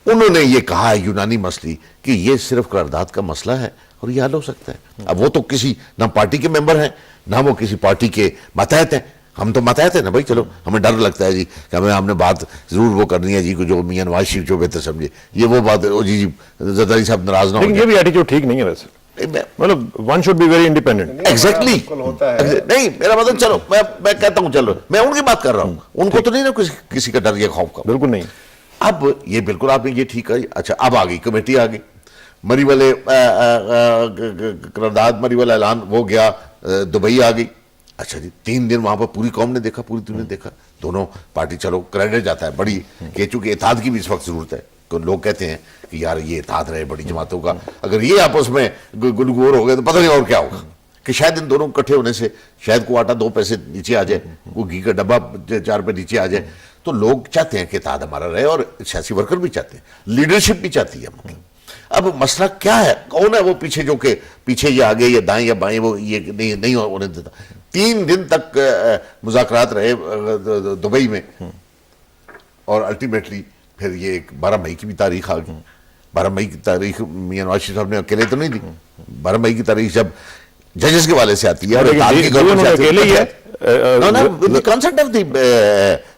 انہوں نے یہ کہا ہے یونانی مسئلے کہ یہ صرف قرارداد کا مسئلہ ہے اور یہ حل ہو سکتا ہے. اب وہ تو کسی نہ پارٹی کے ممبر ہیں نہ وہ کسی پارٹی کے ماتحت ہیں. ہم تو ماتحت ہیں نا بھائی، چلو ہمیں ڈر لگتا ہے جی کہ ہم نے بات ضرور وہ کرنی ہے جی جو میاں نواز شریف جو بہتر سمجھے، یہ وہ بات جی زرداری صاحب ناراض نہ ہو. لیکن یہ بھی ایٹیٹیوڈ ٹھیک نہیں ہے ویسے، مطلب one should be very independent. Exactly نہیں، میرا مطلب چلو میں کہتا ہوں، چلو میں ان کی بات کر رہا ہوں، ان کو تو نہیں نا کسی کا ڈر یا خوف کا. بالکل نہیں. اب یہ بالکل آپ نے یہ ٹھیک ہے. اچھا اب آ گئی کمیٹی، آ گئی مری والے قرارداد، مری والا اعلان وہ گیا دبئی آ گئی. اچھا جی 3 دن وہاں پر پوری قوم نے دیکھا، پوری دنیا نے دیکھا، دونوں پارٹی چلو کریڈٹ جاتا ہے بڑی کہ چونکہ اتحاد کی بھی اس وقت ضرورت ہے. لوگ کہتے ہیں کہ یار یہ اتحاد رہے بڑی جماعتوں کا، اگر یہ آپس میں گلگور ہو گئے تو پتہ نہیں اور کیا ہوگا. کہ شاید ان دونوں اکٹھے ہونے سے شاید کو آٹا 2 پیسے نیچے آ جائے، وہ گھی کا ڈبہ 4 پہ نیچے آ جائے. تو لوگ چاہتے ہیں کہ اتحاد ہمارا رہے، اور سیاسی ورکر بھی چاہتے ہیں، لیڈرشپ بھی چاہتی ہے. مطلب اب مسئلہ کیا ہے, کون ہے وہ پیچھے جو کہ پیچھے یہ آگے یا دائیں یا بائیں وہ یہ نہیں ہونے دیتا. 3 دن تک مذاکرات رہے دبئی میں, اور الٹیمیٹلی پھر یہ 12 مئی کی بھی تاریخ آ گئی. 12 مئی کی تاریخ میاں نواز شریف صاحب نے اکیلے تو نہیں دی. 12 مئی کی تاریخ جب ججز کے والے سے آتی ہے,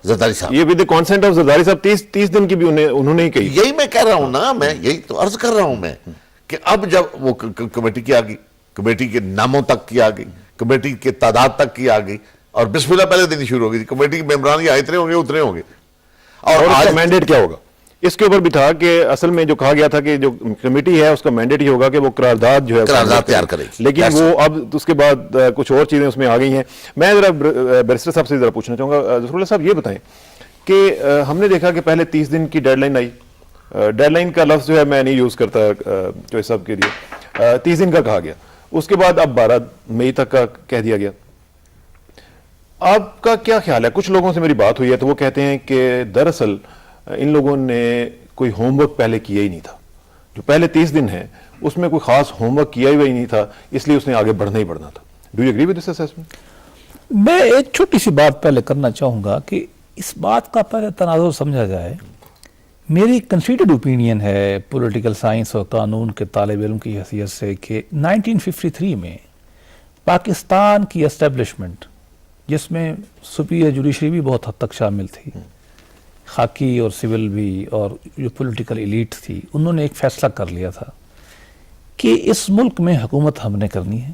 زرداری صاحب, یہ with the consent of Zardari صاحب 30 دن کی بھی انہوں نے ہی کہی. یہی میں کہہ رہا ہوں نا, میں یہی تو عرض کر رہا ہوں میں کہ اب جب وہ کمیٹی کی آ گئی, کمیٹی کے ناموں تک کی آ گئی, کمیٹی کے تعداد تک کی آ گئی, اور بسم اللہ پہلے دن ہی شروع ہو گئی. کمیٹی کے ممبران یا اتنے ہوں گے اتنے ہوں گے. اور اس کا مینڈیٹ کیا ہوگا؟ اس کے اوپر بھی تھا کہ اصل میں جو کہا گیا تھا کہ جو کمیٹی ہے اس کا مینڈیٹ یہ ہوگا کہ وہ قرارداد جو ہے قرارداد تیار کرے گی, لیکن وہ اب اس کے بعد کچھ اور چیزیں اس میں آ گئی ہیں. میں ذرا بیرسٹر صاحب سے ذرا پوچھنا چاہوں گا. ظفر اللہ صاحب یہ بتائیں کہ ہم نے دیکھا کہ پہلے 30 دن کی ڈیڈ لائن آئی. ڈیڈ لائن کا لفظ جو ہے میں نہیں یوز کرتا چوائس صاحب کے لیے, 30 دن کا کہا گیا. اس کے بعد اب 12 مئی تک کا کہہ دیا گیا. آپ کا کیا خیال ہے؟ کچھ لوگوں سے میری بات ہوئی ہے تو وہ کہتے ہیں کہ دراصل ان لوگوں نے کوئی ہوم ورک پہلے کیا ہی نہیں تھا. جو پہلے 30 دن ہیں اس میں کوئی خاص ہوم ورک کیا ہی نہیں تھا, اس لیے اس نے آگے بڑھنا ہی بڑھنا تھا. Do you agree with this assessment? میں ایک چھوٹی سی بات پہلے کرنا چاہوں گا کہ اس بات کا پہلے تناظر سمجھا جائے. میری کنسیڈرڈ اوپینین ہے پولیٹیکل سائنس اور قانون کے طالب علم کی حیثیت سے کہ 1953 میں پاکستان کی اسٹیبلشمنٹ, جس میں سپیریئر جوڈیشری بھی بہت حد تک شامل تھی, خاکی اور سول بھی, اور جو پولیٹیکل ایلیٹ تھی, انہوں نے ایک فیصلہ کر لیا تھا کہ اس ملک میں حکومت ہم نے کرنی ہے,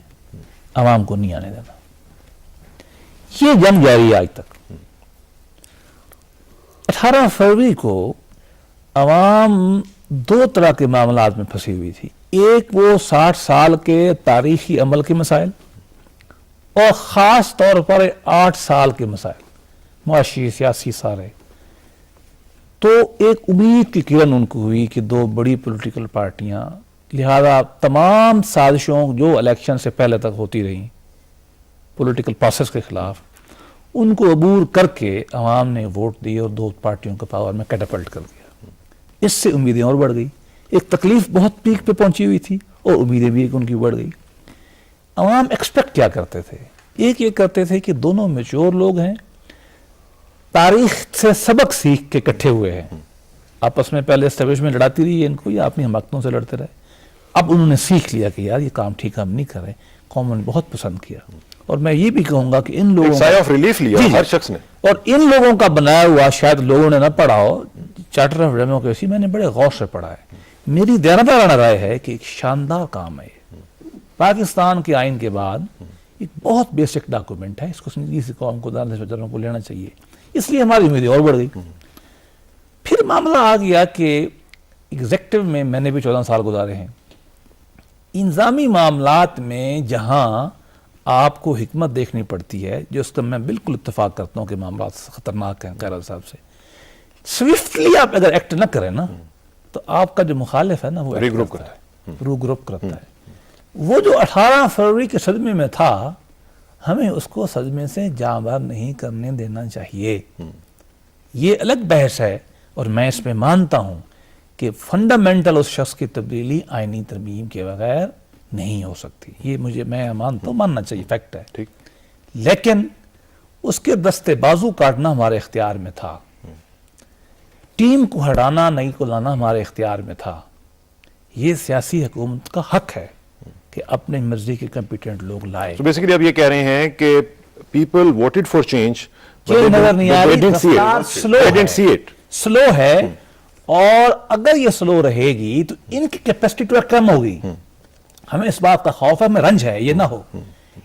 عوام کو نہیں آنے دینا. یہ جنگ جاری ہے آج تک. 18 فروری کو عوام 2 طرح کے معاملات میں پھنسی ہوئی تھی. ایک وہ 60 سال کے تاریخی عمل کے مسائل, اور خاص طور پر 8 سال کے مسائل, معاشی سیاسی سارے. تو ایک امید کی کرن ان کو ہوئی کہ 2 بڑی پولیٹیکل پارٹیاں, لہذا تمام سازشوں جو الیکشن سے پہلے تک ہوتی رہیں پولیٹیکل پروسیس کے خلاف, ان کو عبور کر کے عوام نے ووٹ دی اور 2 پارٹیوں کو پاور میں کیٹاپلٹ کر دیا. اس سے امیدیں اور بڑھ گئی. ایک تکلیف بہت پیک پہ پہنچی ہوئی تھی اور امیدیں بھی ان کی بڑھ گئی. عوام ایکسپیکٹ کیا کرتے تھے؟ ایک یہ کرتے تھے کہ دونوں میچور لوگ ہیں, تاریخ سے سبق سیکھ کے اکٹھے ہوئے ہیں. آپس میں پہلے اسٹیبلشمنٹ لڑاتی رہی ہے ان کو, یا اپنی حماقتوں سے لڑتے رہے. اب انہوں نے سیکھ لیا کہ یار یہ کام ٹھیک ہم نہیں کر رہے. قوم نے بہت پسند کیا. اور میں یہ بھی کہوں گا کہ ان لوگوں سائے آف ریلیف لیا ہر شخص نے, اور ان لوگوں کا بنایا ہوا, شاید لوگوں نے نہ پڑھا ہو, چارٹر آف ڈیموکریسی میں نے بڑے غور سے پڑھا ہے. میری دیانتدارانہ رائے ہے کہ ایک شاندار کام ہے. پاکستان کے آئین کے بعد ایک بہت بیسک ڈاکومنٹ ہے, اس کو کسی قوم کو دانشوروں کو لینا چاہیے. اس لیے ہماری امیدیں اور بڑھ گئی. پھر معاملہ آ گیا کہ ایگزیکٹو میں نے بھی 14 سال گزارے ہیں. انظامی معاملات میں جہاں آپ کو حکمت دیکھنی پڑتی ہے, جو اس کا میں بالکل اتفاق کرتا ہوں کہ معاملات خطرناک ہیں خیرال صاحب سے, سوئفٹلی آپ اگر ایکٹ نہ کریں نا تو آپ کا جو مخالف ہے نا وہ ری گروپ کرتا ہے. وہ جو 18 فروری کے صدمے میں تھا, ہمیں اس کو صدمے سے جاں بحق نہیں کرنے دینا چاہیے. یہ الگ بحث ہے, اور میں اس میں مانتا ہوں کہ فنڈامنٹل اس شخص کی تبدیلی آئینی ترمیم کے بغیر نہیں ہو سکتی. یہ میں مانتا ہوں, ماننا چاہیے, فیکٹ ہے. ٹھیک, لیکن اس کے دستے بازو کاٹنا ہمارے اختیار میں تھا. ٹیم کو ہٹانا, نئی کو لانا ہمارے اختیار میں تھا. یہ سیاسی حکومت کا حق ہے کہ اپنے مرضی کے کمپیٹنٹ لوگ لائے. تو بیسیکلی آپ یہ کہہ رہے ہیں کہ پیپل ووٹڈ فار چینج, نظر نہیں آ رہی, سلو ہے, اور اگر یہ سلو رہے گی تو ان کی کیپیسٹی تو کم ہوگی. ہمیں اس بات کا خوف ہے, ہمیں رنج ہے یہ نہ ہو,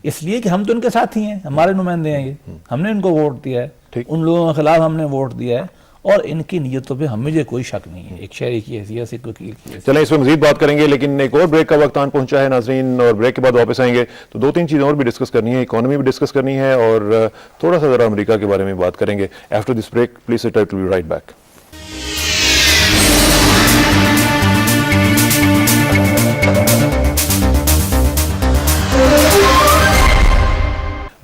اس لیے کہ ہم تو ان کے ساتھ ہی ہیں, ہمارے نمائندے ہیں, یہ ہم نے ان کو ووٹ دیا ہے, ان لوگوں کے خلاف ہم نے ووٹ دیا ہے, اور ان کی نیتوں پہ مجھے کوئی شک نہیں ہے, ایک شہری کی حیثیت سے, ایک وکیل کی حیثیت. چلیں اس پہ مزید بات کریں گے, لیکن ایک اور بریک کا وقت آن پہنچا ہے ناظرین, اور بریک کے بعد واپس آئیں گے تو 2-3 چیزیں اور بھی ڈسکس کرنی ہے. اکانومی بھی ڈسکس کرنی ہے, اور تھوڑا سا ذرا امریکہ کے بارے میں بات کریں گے. After this break please sit tight, will be right back.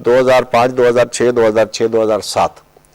2005, 2006, 2006, 2007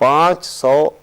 500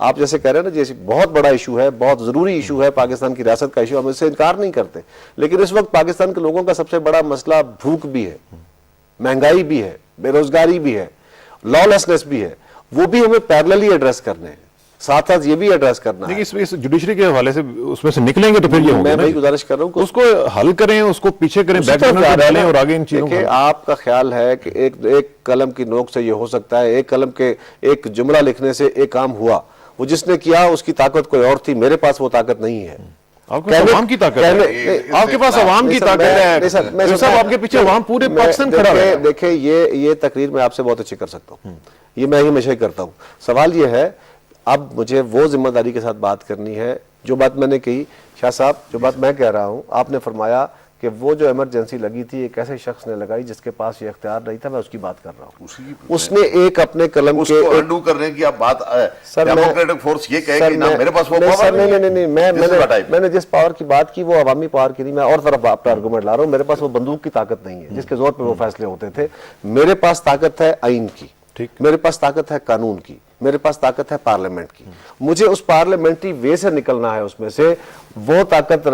آپ جیسے کہہ رہے ہیں نا جیسے بہت بڑا ایشو ہے, بہت ضروری ایشو ہے, پاکستان کی ریاست کا ایشو, ہم اس سے انکار نہیں کرتے, لیکن اس وقت پاکستان کے لوگوں کا سب سے بڑا مسئلہ بھوک بھی ہے, مہنگائی بھی ہے, بے روزگاری بھی ہے, لا لیسنس بھی ہے, وہ بھی ہمیں پیرللی ایڈریس کرنے ہیں, ساتھ ساتھ یہ بھی ایڈریس کرنا ہے. اس جوڈیشری کے حوالے سے اس میں سے نکلیں گے تو پھر یہ ہوگا میں نا, وہی گزارش کر رہا ہوں کہ اس کو حل کریں, اس کو پیچھے کریں, بیک برنر پہ ڈالیں اور آگے ان چیزوں کو. دیکھیں, آپ کا خیال ہے کہ ایک قلم کی نوک سے یہ ہو سکتا ہے, ایک قلم کے ایک جملہ لکھنے سے ایک کام ہوا, وہ جس نے کیا اس کی طاقت کوئی اور تھی, میرے پاس وہ طاقت نہیں ہے. آپ کے پاس عوام کی طاقت ہے, آپ کے پاس عوام کی طاقت ہے صاحب, آپ کے پیچھے عوام پورے پاکستان کھڑا ہے. دیکھیں یہ تقریر میں آپ سے بہت اچھی کر سکتا ہوں, یہ میں ہمیشہ ہی کرتا ہوں. سوال یہ ہے اب مجھے وہ ذمہ داری کے ساتھ بات کرنی ہے. جو بات میں نے کہی شاہ صاحب, جو بات میں کہہ رہا ہوں, آپ نے فرمایا کہ وہ جو ایمرجنسی لگی تھی ایک ایسے شخص نے لگائی جس کے پاس یہ اختیار نہیں تھا, میں اس کی بات کر رہا ہوں. اس نے ایک اپنے قلم اس کے کو انڈو کرنے کی آپ بات, ڈیموکریٹک فورس یہ کہے کہ میرے پاس وہ پاور نہیں, میں نے جس پاور کی بات کی وہ عوامی پاور کی نہیں, میں اور طرف اپنا آرگومنٹ لا رہا ہوں. میرے پاس وہ بندوق کی طاقت نہیں ہے جس کے زور پہ وہ فیصلے ہوتے تھے. میرے پاس طاقت ہے آئین کی, میرے پاس طاقت ہے قانون کی, میرے پاس طاقت ہے پارلیمنٹ کی. مجھے اس پارلیمنٹری وے سے نکلنا ہے. اس میں سے وہ طاقت,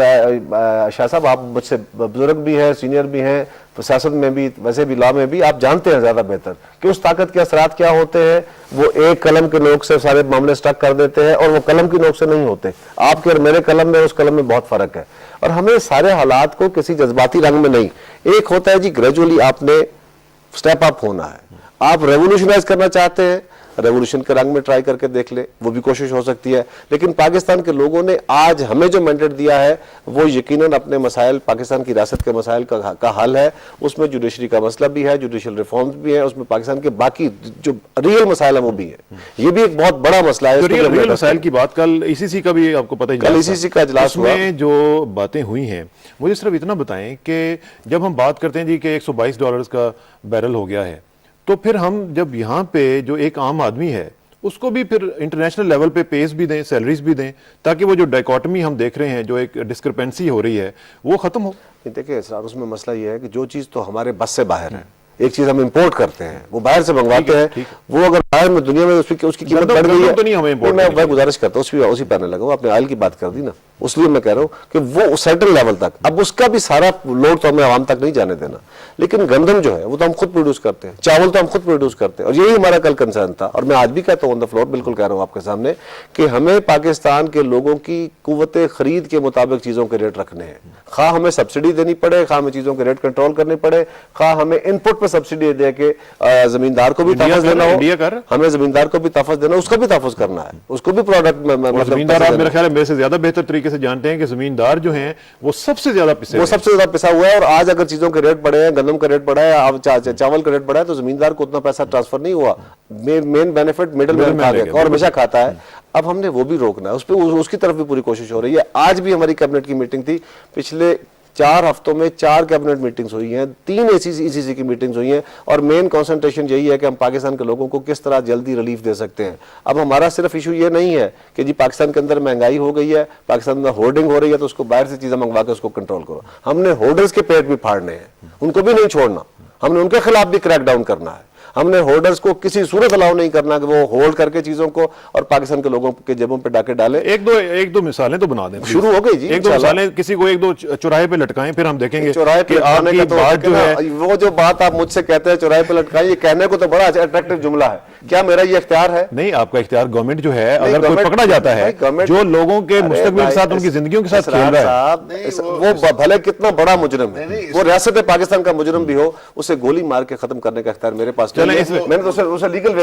شاہ صاحب آپ مجھ سے بزرگ بھی ہیں, سینئر بھی ہیں, سیاست میں بھی, ویسے بھی لا میں بھی, آپ جانتے ہیں زیادہ بہتر کہ اس طاقت کے اثرات کیا ہوتے ہیں. وہ ایک قلم کے نوک سے سارے معاملے سٹک کر دیتے ہیں, اور وہ قلم کی نوک سے نہیں ہوتے. آپ کے اور میرے قلم میں اس قلم میں بہت فرق ہے, اور ہمیں سارے حالات کو کسی جذباتی رنگ میں نہیں, ایک ہوتا ہے جی گریجولی آپ نے سٹیپ اپ ہونا ہے. آپ ریولوشنائز کرنا چاہتے ہیں, ریولوشن کے رنگ میں ٹرائی کر کے دیکھ لیں, وہ بھی کوشش ہو سکتی ہے. لیکن پاکستان کے لوگوں نے آج ہمیں جو مینڈیٹ دیا ہے وہ یقیناً اپنے مسائل, پاکستان کی ریاست کے مسائل کا حل ہے. اس میں جوڈیشری کا مسئلہ بھی ہے, جوڈیشل ریفارمز بھی ہیں, اس میں پاکستان کے باقی جو ریئل مسائل ہیں وہ بھی ہیں. یہ بھی ایک بہت بڑا مسئلہ ہے. ریئل مسائل کی بات کل ECC کا بھی آپ کو پتہ ہی, کل ECC کا اجلاس ہوا, اس میں جو باتیں ہوئی ہیں مجھے صرف اتنا بتائیں کہ جب ہم بات کرتے ہیں جی کہ $122 کا بیرل ہو گیا ہے, تو پھر ہم جب یہاں پہ جو ایک عام آدمی ہے اس کو بھی پھر انٹرنیشنل لیول پہ پیز بھی دیں, سیلریز بھی دیں, تاکہ وہ جو ڈائیکاٹمی ہم دیکھ رہے ہیں, جو ایک ڈسکرپنسی ہو رہی ہے, وہ ختم ہو. دیکھیں اسرار, اس میں مسئلہ یہ ہے کہ جو چیز تو ہمارے بس سے باہر ہے, ایک چیز ہم امپورٹ کرتے ہیں, وہ باہر سے منگواتے ہیں, وہ اگر باہر میں دنیا میں اس کی قیمت بڑھ گئی ہے, میں گزارش کرتا ہوں اسی پہنے لگا, آپ نے آئل کی بات کر دی نا, اس لیے میں کہہ رہا ہوں کہ وہ سرٹن لیول تک, اب اس کا بھی سارا لوڈ تو ہمیں عوام تک نہیں جانے دینا. لیکن گندم جو ہے وہ تو ہم خود پروڈیوس کرتے ہیں, چاول تو ہم خود پروڈیوس کرتے ہیں, اور یہی ہمارا کل کنسرن تھا. اور میں آج بھی کہتا ہوں آن دا فلور, بالکل کہہ رہا ہوں آپ کے سامنے, کہ ہمیں پاکستان کے لوگوں کی قوت خرید کے مطابق چیزوں کے ریٹ رکھنے ہیں. خواہ ہمیں سبسڈی دینی پڑے, خواہ ہمیں چیزوں کے ریٹ کنٹرول کرنے پڑے, خواہ ہمیں ان پٹ پہ سبسڈی دے کے زمیندار کو بھی تحفظ دینا ہو, ہمیں زمیندار کو بھی تحفظ دینا, اس کا بھی تحفظ کرنا ہے, اس کو بھی پروڈکٹ. زمیندار آپ میرا خیال ہے میرے سے زیادہ بہتر طریقے سے جانتے ہیں کہ زمیندار جو ہیں وہ سب سے زیادہ پسا ہوا ہے. اور آج اگر چیزوں کے ریٹ بڑھے ہیں, گندم کا ریٹ بڑھا ہے, چاول کا ریٹ بڑھا ہے, تو زمیندار کو اتنا پیسہ ٹرانسفر نہیں ہوا. مین بینیفٹ مڈل مین کھا گیا اور ہمیشہ کھاتا ہے. اب ہم نے وہ بھی روکنا ہے, اس کی طرف بھی پوری کوشش ہو رہی ہے. آج بھی ہماری کیبنٹ کی میٹنگ تھی, پچھلے 4 ہفتوں میں 4 کیبنٹ میٹنگز ہوئی ہیں, 3 ECC کی میٹنگز ہوئی ہیں, اور مین کنسنٹریشن یہی ہے کہ ہم پاکستان کے لوگوں کو کس طرح جلدی ریلیف دے سکتے ہیں. اب ہمارا صرف ایشو یہ نہیں ہے کہ جی پاکستان کے اندر مہنگائی ہو گئی ہے, پاکستان میں ہورڈنگ ہو رہی ہے, تو اس کو باہر سے چیزیں منگوا کے اس کو کنٹرول کرو. ہم نے ہولڈرز کے پیٹ بھی پھاڑنے ہیں, ان کو بھی نہیں چھوڑنا, ہم نے ان کے خلاف بھی کریک ڈاؤن کرنا ہے. ہم نے ہولڈرز کو کسی صورت الاؤ نہیں کرنا کہ وہ ہولڈ کر کے چیزوں کو اور پاکستان کے لوگوں کے جیبوں پہ ڈاکے ڈالے. ایک دو مثالیں تو بنا دیں, شروع ہو گئی جی, ایک دو مثالیں کسی کو 1-2 چوراہے پہ لٹکائیں, پھر ہم دیکھیں گے چوراہے پہ آپ کی بات جو ہے, وہ جو بات آپ مجھ سے کہتے ہیں چوراہے پہ لٹکائیں, یہ کہنے کو تو بڑا اٹریکٹیو جملہ ہے. کیا میرا یہ اختیار ہے؟ نہیں, آپ کا اختیار گورنمنٹ جو ہے, اگر کوئی پکڑا جاتا ہے جو لوگوں کے مستقبل کے ساتھ, ان کی زندگیوں کے ساتھ کھیل رہا ہے, وہ بھلے کتنا بڑا مجرم ہے, وہ ریاست پاکستان کا مجرم بھی ہو, اسے گولی مار کے ختم کرنے کا اختیار میرے پاس نہیں ہے. میں نے تو اسے لیگل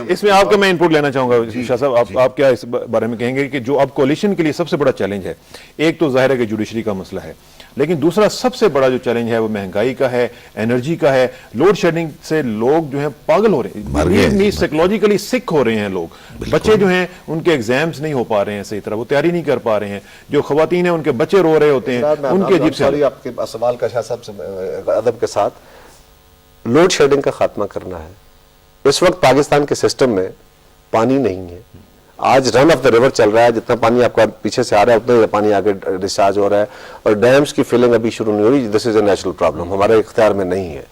اس میں آپ کا میں انپوٹ لینا چاہوں گا شاہ صاحب, آپ کیا اس بارے میں کہیں گے کہ جو اب کولیشن کے لیے سب سے بڑا چیلنج ہے, ایک تو ظاہر ہے کہ جوڈیشری کا مسئلہ ہے, لیکن دوسرا سب سے بڑا جو چیلنج ہے وہ مہنگائی کا ہے, انرجی کا ہے, لوڈ شیڈنگ سے لوگ جو ہیں پاگل ہو رہے ہیں, سائیکولوجیکلی سک ہو رہے ہیں لوگ. بچے جو ہیں ان کے ایگزامز نہیں ہو پا رہے ہیں صحیح طرح, وہ تیاری نہیں کر پا رہے ہیں, جو خواتین ہیں ان کے بچے رو رہے ہوتے ہیں, ان کے عجیب سے. آپ کے سوال کا شاہ صاحب سے ادب کے ساتھ, لوڈ شیڈنگ کا خاتمہ کرنا ہے. اس وقت پاکستان کے سسٹم میں پانی نہیں ہے. آج رن آف دا ریور چل رہا ہے, جتنا پانی آپ کا پیچھے سے آ رہا ہے اتنا ہی پانی آگے ڈسچارج ہو رہا ہے, اور ڈیمز کی فلنگ ابھی شروع نہیں ہوئی. دس از اے نیچرل پرابلم, ہمارے اختیار میں نہیں ہے.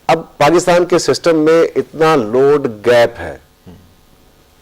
اب پاکستان کے سسٹم میں اتنا لوڈ گیپ ہے,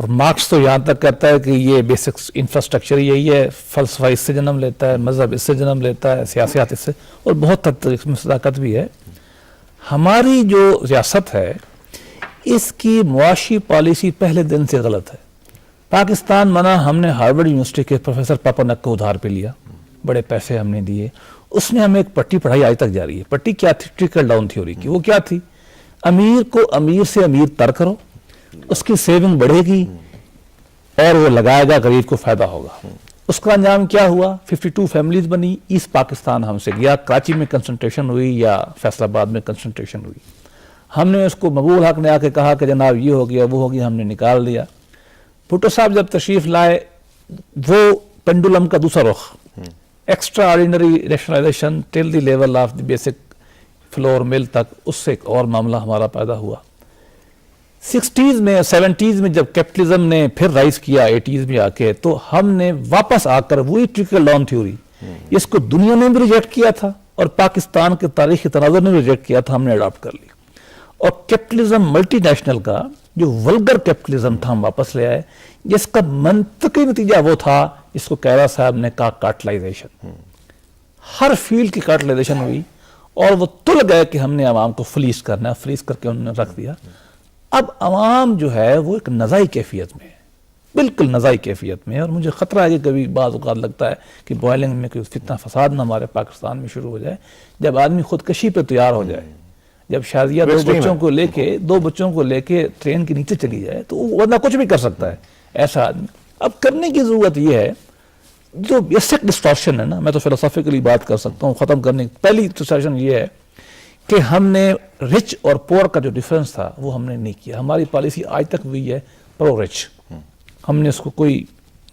اور مارکس تو یہاں تک کہتا ہے کہ یہ بیسک انفراسٹرکچر یہی ہے، فلسفہ اس سے جنم لیتا ہے، مذہب اس سے جنم لیتا ہے، سیاست اس سے، اور بہت حد تک اس میں صداقت بھی ہے۔ ہماری جو ریاست ہے اس کی معاشی پالیسی پہلے دن سے غلط ہے۔ پاکستان منا، ہم نے ہارورڈ یونیورسٹی کے پروفیسر پاپانک کو ادھار پہ لیا، بڑے پیسے ہم نے دیے، اس نے ہمیں ایک پٹی پڑھائی، آج تک جاری ہے۔ پٹی کیا تھی؟ ٹریکل ڈاؤن تھیوری کی۔ وہ کیا تھی؟ امیر کو امیر سے امیر تر کرو، اس کی سیونگ بڑھے گی اور وہ لگائے گا، غریب کو فائدہ ہوگا۔ اس کا انجام کیا ہوا؟ 52 فیملیز بنی، ایسٹ پاکستان ہم سے گیا، کراچی میں کنسنٹریشن ہوئی یا فیصل آباد میں کنسنٹریشن ہوئی۔ ہم نے اس کو مقبول حق نے آ کے کہا کہ جناب یہ ہو گیا وہ ہو گیا، ہم نے نکال دیا۔ بھٹو صاحب جب تشریف لائے، وہ پینڈولم کا دوسرا رخ، extraordinary rationalisation till the level of the basic flour mill تک، اس سے ایک اور معاملہ ہمارا پیدا ہوا۔ 60s میں 70s میں جب کیپٹلزم نے پھر رائز کیا 80s میں آ کے، تو ہم نے واپس آ کر وہی ٹریکل ڈاؤن تھیوری، اس کو دنیا نے بھی ریجیکٹ کیا تھا اور پاکستان کے تاریخی تناظر نے بھی ریجیکٹ کیا تھا، ہم نے اڈاپٹ کر لی۔ اور کیپٹلزم ملٹی نیشنل کا جو ولگر کیپٹلزم تھا ہم واپس لے آئے، جس کا منطقی نتیجہ وہ تھا جس کو کیرا صاحب نے کہا کارٹلائزیشن۔ ہر فیلڈ کی کارٹلائزیشن ہوئی اور وہ تل گئے کہ ہم نے عوام کو فلیس کرنا ہے، فلیس کر کے انہوں نے رکھ دیا۔ اب عوام جو ہے وہ ایک نزاعی کیفیت میں ہے، بالکل نزاعی کیفیت میں ہے، اور مجھے خطرہ ہے کہ کبھی بعض اوقات لگتا ہے کہ بوائلنگ میں کوئی فتنہ فساد نہ ہمارے پاکستان میں شروع ہو جائے، جب آدمی خودکشی پہ تیار ہو جائے، جب شازیہ دو بچوں کو لے کے ٹرین کے نیچے چلی جائے تو ورنہ کچھ بھی کر سکتا ہے ایسا آدمی۔ اب کرنے کی ضرورت یہ ہے، جو بیسک ڈسٹارشن ہے نا، میں تو فلسافیکلی بات کر سکتا ہوں، ختم کرنے کی پہلی ڈسٹارشن یہ ہے کہ ہم نے رچ اور پور کا جو ڈیفرنس تھا وہ ہم نے نہیں کیا۔ ہماری پالیسی آج تک وہی ہے، پرو رچ، ہم نے اس کو کوئی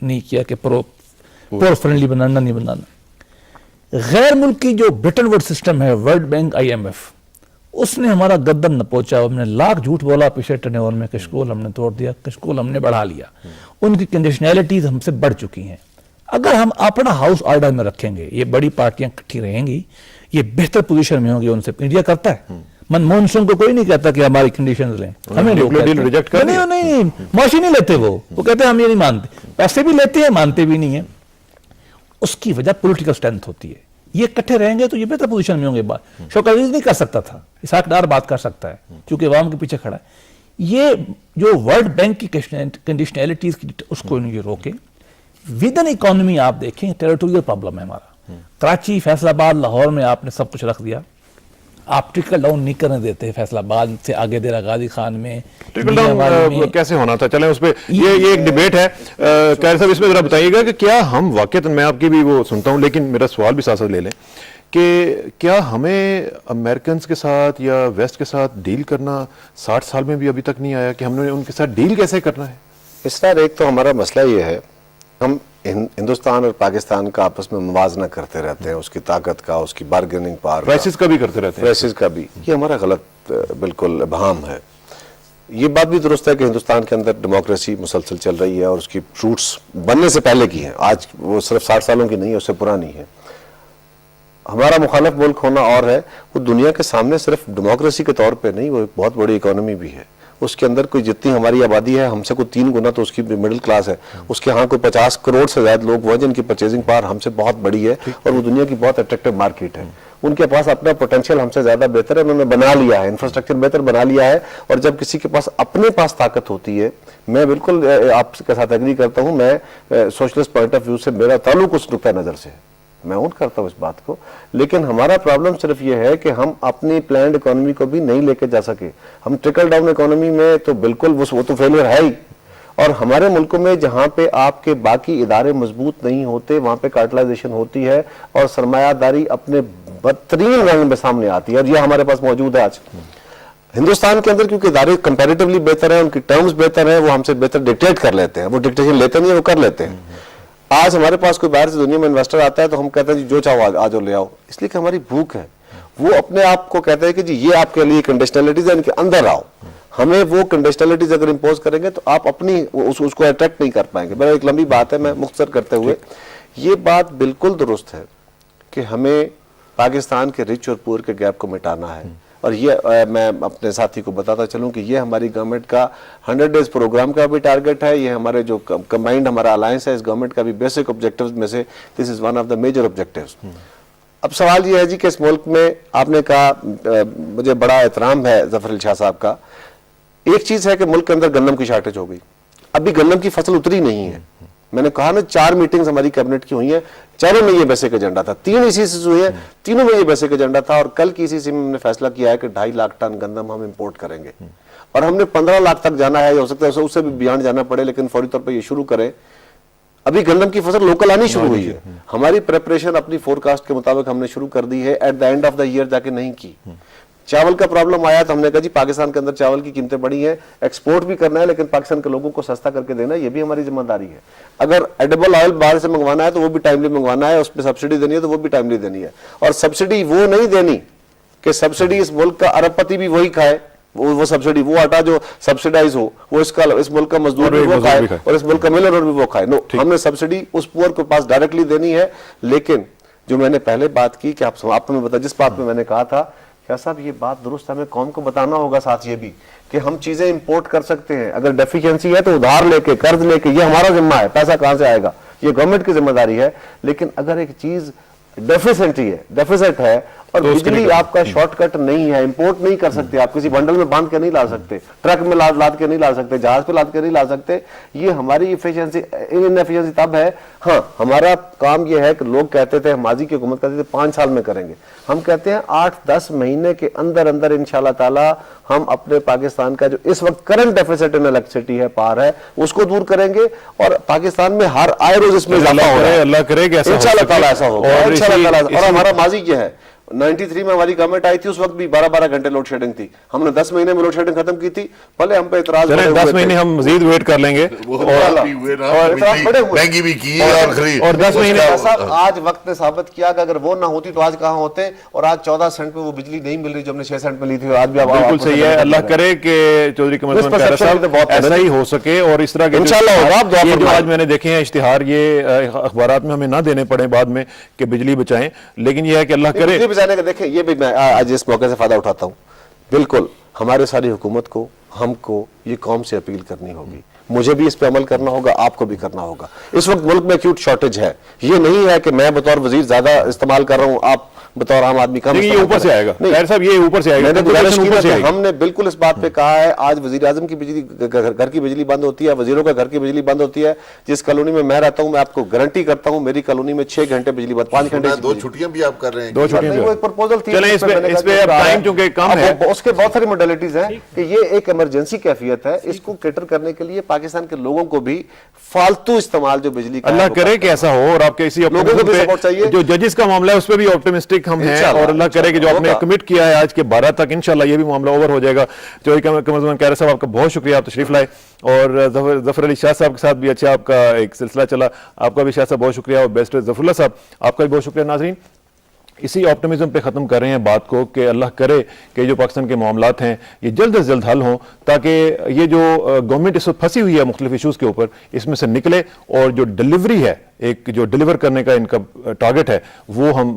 نہیں کیا کہ پور فرینڈلی بنانا نہیں بنانا۔ غیر ملکی جو برٹن ووڈ سسٹم ہے، ورلڈ بینک، IMF، اس نے ہمارا گردن نہ پہنچا۔ ہم نے لاکھ جھوٹ بولا پچھلے ٹرنیور میں، کشکول ہم نے توڑ دیا، کشکول ہم نے بڑھا لیا، ان کی کنڈیشنلٹیز ہم سے بڑھ چکی ہیں۔ اگر ہم اپنا ہاؤس آرڈر میں رکھیں گے، یہ بڑی پارٹیاں اکٹھی رہیں گی، یہ بہتر پوزیشن میں ہوں گی ان سے۔ انڈیا کرتا ہے، منموہن سنگھ کو کوئی نہیں کہتا کہ ہماری کنڈیشنز لیں، ہمیں نہیں، معاشی نہیں لیتے، وہ کہتے ہیں ہم یہ نہیں مانتے، پیسے بھی لیتے ہیں، مانتے بھی نہیں ہیں۔ اس کی وجہ پولیٹیکل اسٹرینتھ ہوتی ہے، یہ اکٹھے رہیں گے تو یہ بہتر پوزیشن میں ہوں گے۔ شوکت عزیز نہیں کر سکتا تھا، اسحاق ڈار بات کر سکتا ہے کیونکہ عوام کے پیچھے کھڑا ہے۔ یہ جو ورلڈ بینک کی کنڈیشنلٹیز کی، اس کو یہ روکے۔ ود ان اکانومی آپ دیکھیں، ٹیریٹوریل پرابلم ہے ہمارا۔ کراچی، فیصل آباد، لاہور میں آپ نے سب کچھ رکھ دیا، آپ ٹرکل ڈاؤن نہیں کرنے دیتے۔ فیصل آباد سے آگے دے رہا غازی خان میں ٹرکل ڈاؤن کیسے ہونا تھا؟ چلیں اس پہ یہ ایک ڈیبیٹ ہے۔ قاری صاحب اس میں ذرا بتائیے گا کہ کیا ہم واقعتاً، میں آپ کی بھی وہ سنتا ہوں لیکن میرا سوال بھی ساتھ ساتھ لے لیں، کہ کیا ہمیں امریکنز کے ساتھ یا ویسٹ کے ساتھ ڈیل کرنا 60 سال میں بھی ابھی تک نہیں آیا کہ ہم نے ان کے ساتھ ڈیل کیسے کرنا ہے؟ اس طرح ایک تو ہمارا مسئلہ یہ ہے، ہم ہندوستان اور پاکستان کا آپس میں موازنہ کرتے رہتے ہیں، اس کی طاقت کا، اس کی بارگیننگ پاور، پرائسز کا بھی کرتے رہتے ہیں، پرائسز کا بھی۔ یہ ہمارا غلط بالکل ابہام ہے۔ یہ بات بھی درست ہے کہ ہندوستان کے اندر ڈیموکریسی مسلسل چل رہی ہے اور اس کی روٹس بننے سے پہلے کی ہیں، آج وہ صرف 60 سالوں کی نہیں ہے، اس سے پرانی ہے۔ ہمارا مخالف ملک ہونا اور ہے، وہ دنیا کے سامنے صرف ڈیموکریسی کے طور پہ نہیں، وہ ایک بہت بڑی اکانومی بھی ہے۔ اس کے اندر کوئی جتنی ہماری آبادی ہے، ہم سے کوئی 3 گنا تو اس کی مڈل کلاس ہے، اس کے ہاں کوئی 50 کروڑ سے زیادہ لوگ وہ ہیں جن کی پرچیزنگ پاور ہم سے بہت بڑی ہے اور وہ دنیا کی بہت اٹریکٹیو مارکیٹ ہے۔ ان کے پاس اپنا پوٹینشیل ہم سے زیادہ بہتر ہے، انہوں نے بنا لیا ہے، انفراسٹرکچر بہتر بنا لیا ہے۔ اور جب کسی کے پاس اپنے پاس طاقت ہوتی ہے، میں بالکل آپ کے ساتھ ایگری کرتا ہوں، میں سوشلسٹ پوائنٹ آف ویو سے میرا تعلق اس نقطہ نظر سے ہے، میں اون کرتا ہوں اس بات کو، لیکن ہمارا پرابلم صرف یہ ہے کہ ہم اپنی پلانڈ اکانومی کو بھی نہیں لے کے جا سکے۔ ہم ٹرکل ڈاؤن اکانومی میں تو بالکل وہ تو فیلئر ہے ہی، اور ہمارے ملکوں میں جہاں پہ آپ کے باقی ادارے مضبوط نہیں ہوتے، وہاں پہ کارٹلائزیشن ہوتی ہے اور سرمایہ داری اپنے بدترین رنگ میں سامنے آتی ہے، اور یہ ہمارے پاس موجود ہے آج ہندوستان کے اندر، کیونکہ ادارے کمپیریٹیولی بہتر ہیں، ان کی ٹرمز بہتر ہیں، وہ ہم سے بہتر ڈکٹیٹ کر لیتے ہیں، وہ ڈکٹیشن لیتے نہیں ہیں، وہ کر لیتے ہیں۔ آج ہمارے پاس کوئی باہر سے دنیا میں انویسٹر آتا ہے تو ہم کہتے ہیں جی جو چاہو آ جاؤ لے آؤ، اس لیے کہ ہماری بھوک ہے۔ وہ اپنے آپ کو کہتے ہیں کہ جی یہ آپ کے لیے کنڈیشنلٹیز ہیں، ان کے اندر آؤ۔ ہمیں وہ کنڈیشنلٹیز اگر امپوز کریں گے تو آپ اپنی اس کو اٹریکٹ نہیں کر پائیں گے۔ میرا ایک لمبی بات ہے، میں مختصر کرتے ہوئے، یہ بات بالکل درست ہے کہ ہمیں پاکستان کے رچ اور پور کے گیپ کو مٹانا ہے، اور یہ میں اپنے ساتھی کو بتاتا چلوں کہ یہ ہماری گورنمنٹ کا 100 ڈیز پروگرام کا بھی ٹارگٹ ہے, یہ ہمارے جو کمبائنڈ ہمارا الائنس ہے اس گورنمنٹ کا بھی بیسک آبجیکٹیوز میں سے this is one of the major objectives. اب سوال یہ ہے جی کہ اس ملک میں آپ نے کہا, مجھے بڑا احترام ہے ظفر علی شاہ صاحب کا, ایک چیز ہے کہ ملک کے اندر گندم کی شارٹیج ہو گئی, ابھی گندم کی فصل اتری نہیں ہے. میں نے کہا نا 4 میٹنگز ہماری کیبنٹ کی ہوئی ہیں, چاروں میں یہ بیسک ایجنڈا تھا, 3 ECCs ہوئی ہیں, تینوں میں یہ بیسک ایجنڈا تھا. اور کل کی ECC میں ہم نے فیصلہ کیا ہے کہ 2.5 لاکھ ٹن گندم ہم امپورٹ کریں گے, اور ہم نے 15 لاکھ تک جانا ہے, ہو سکتا ہے اس سے بھی بیانڈ جانا پڑے, لیکن فوری طور پہ یہ شروع کریں. ابھی گندم کی فصل لوکل آنی شروع ہوئی ہے, ہماری پریپریشن اپنی فور کاسٹ کے مطابق ہم نے شروع کر دی ہے, at the end of the year جا کے نہیں کی. چاول کا پرابلم آیا تو ہم نے کہا جی پاکستان کے اندر چاول کی قیمتیں بڑی ہیں, ایکسپورٹ بھی کرنا ہے لیکن پاکستان کے لوگوں کو سستا کر کے دینا ہے, یہ بھی ہماری ذمہ داری ہے. اگر ایڈیبل آئل باہر سے منگوانا ہے تو وہ بھی ٹائملی منگوانا ہے, اس پہ سبسڈی دینی ہے تو وہ بھی ٹائملی دینی ہے. اور سبسڈی وہ نہیں دینی کہ سبسڈی اس ملک کا ارب پتی بھی وہی کھائے, وہ سبسڈی, وہ آٹا جو سبسڈائز ہو وہ اس ملک کا مزدور بھی وہ کھائے اور اس ملک کا ملر بھی وہ کھائے. نو, ہم نے سبسڈی اس پور کے پاس ڈائریکٹلی دینی ہے. لیکن جو میں نے پہلے بات کی کہ آپ کو میں بتا, جس بات میں میں نے کہا تھا کیا صاحب یہ بات درست ہمیں قوم کو بتانا ہوگا ساتھ یہ بھی کہ ہم چیزیں امپورٹ کر سکتے ہیں, اگر ڈیفیشنسی ہے تو ادھار لے کے, قرض لے کے, یہ ہمارا ذمہ ہے, پیسہ کہاں سے آئے گا یہ گورنمنٹ کی ذمہ داری ہے. لیکن اگر ایک چیز ڈیفیسٹ ہے اور بجلی آپ کا شارٹ کٹ نہیں ہے, امپورٹ نہیں کر سکتے, آپ کسی بنڈل میں باندھ کے نہیں لا سکتے, ٹرک میں لاد کے نہیں لا سکتے, جہاز پہ لاد کے نہیں لا سکتے, یہ ہماری انفیشنسی تب ہے. ہاں, ہمارا کام یہ ہے کہ لوگ کہتے تھے, ماضی کی حکومت کہتے تھے 5 سال میں کریں گے, ہم کہتے ہیں 8-10 مہینے کے اندر انشاءاللہ تعالی ہم اپنے پاکستان کا جو اس وقت کرنٹ ڈیفیسٹ ان الیکٹریسٹی ہے, پار ہے, اس کو دور کریں گے. اور پاکستان میں ہر آئے روز اس میں اضافہ ہو رہا ہے, اللہ کرے کہ انشاءاللہ تعالی ایسا ہوگا. اور ہمارا ماضی کیا ہے, 93 میں ہماری گورنمنٹ آئی تھی, اس وقت بھی 12 گھنٹے لوڈ شیڈنگ تھی, ہم نے 10 مہینے میں لوڈ شیڈنگ ختم کی تھی. بھلے ہم پہ اعتراض 10 مہینے ہم مزید ویٹ کر لیں گے مہنگی بھی کی اور 10 مہینے. آج وقت نے ثابت کیا کہ اگر وہ نہ ہوتی تو آج کہاں ہوتے, اور آج 14 سینٹ پہ وہ بجلی نہیں مل رہی جو ہم نے 6 سینٹ میں لی تھی, آج بھی بالکل صحیح ہے. اللہ کرے کہ چودھری قمر زمان پیارا صاحب ایسا ہی ہو سکے, اور اس طرح کے جو آج میں نے دیکھے ہیں اشتہار یہ اخبارات میں ہمیں نہ دینے پڑے بعد میں کہ بجلی بچائیں, لیکن یہ ہے کہ اللہ کرے بچانے کا. دیکھیں یہ بھی میں آج اس موقع سے فائدہ اٹھاتا ہوں, بالکل ہمارے ساری حکومت کو, ہم کو یہ قوم سے اپیل کرنی ہوگی, مجھے بھی اس پہ عمل کرنا ہوگا, آپ کو بھی کرنا ہوگا. اس وقت ملک میں ایکیوٹ شارٹیج ہے, یہ نہیں ہے کہ میں بطور وزیر زیادہ استعمال کر رہا ہوں, آپ بطور عام آدمی کم. یہ اوپر سے آئے گا صاحب, یہ اوپر سے آئے گا. ہم نے بالکل اس بات پہ کہا ہے, آج وزیر اعظم کی بجلی, گھر کی بجلی بند ہوتی ہے, وزیروں کا گھر کی بجلی بند ہوتی ہے. جس کالونی میں میں رہتا ہوں میں آپ کو گارنٹی کرتا ہوں میری کالونی میں 6 گھنٹے بجلی بند, 5 گھنٹے. 2 چھٹیاں بھی آپ کر رہے ہیں, 2 چھٹیاں بھی. وہ ایک پرپوزل تھی, چلیں اس پہ ٹائم چونکہ کم ہے, اس کے بہت ساری موڈیلٹیز ہیں کہ یہ ایک ایمرجنسی کیفیت ہے, اس کو کیٹر کرنے کے لیے پاکستان کے لوگوں کو بھی فالتو استعمال جو بجلی کا, اللہ کرے کہ ایسا ہو. اور آپ کے اسی جو ججز کا معاملہ ہے اس پہ بھی آپٹیمسٹک ہم ہیں, اور اللہ کرے کہ جو آپ نے کمٹ کیا ہے آج کے 12 تک انشاءاللہ یہ بھی معاملہ اوور ہو جائے گا. چودھری قمر زمان پیارا صاحب آپ کا بہت شکریہ, آپ تشریف لائے, اور ظفر علی شاہ صاحب کے ساتھ بھی اچھا آپ کا ایک سلسلہ چلا, آپ کا بھی شاہ صاحب بہت شکریہ, اور بیسٹ ظفر اللہ صاحب آپ کا بھی بہت شکریہ. ناظرین, اسی آپٹیمزم پہ ختم کر رہے ہیں بات کو کہ اللہ کرے کہ جو پاکستان کے معاملات ہیں یہ جلد از جلد حل ہوں, تاکہ یہ جو گورنمنٹ اس وقت پھنسی ہوئی ہے مختلف ایشوز کے اوپر, اس میں سے نکلے, اور جو ڈیلیوری ہے, ایک جو ڈیلیور کرنے کا ان کا ٹارگٹ ہے, وہ ہم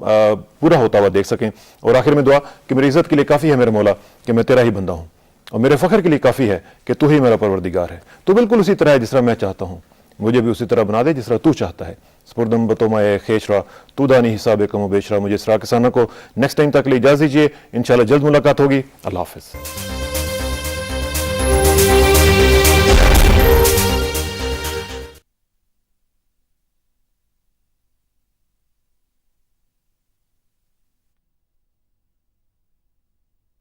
پورا ہوتا ہوا دیکھ سکیں. اور آخر میں دعا کہ میری عزت کے لیے کافی ہے میرے مولا کہ میں تیرا ہی بندہ ہوں, اور میرے فخر کے لیے کافی ہے کہ تو ہی میرا پروردگار ہے. تو بالکل اسی طرح ہے جس طرح میں چاہتا ہوں, مجھے بھی اسی طرح بنا دے جس طرح تو چاہتا ہے. سپردم بتومائے خیشرا تو دانی حساب کم و بیشرا. مجھے اسرا کسانہ کو نیکسٹ ٹائم تک لیے اجازت دیجیے, انشاءاللہ جلد ملاقات ہوگی. اللہ حافظ.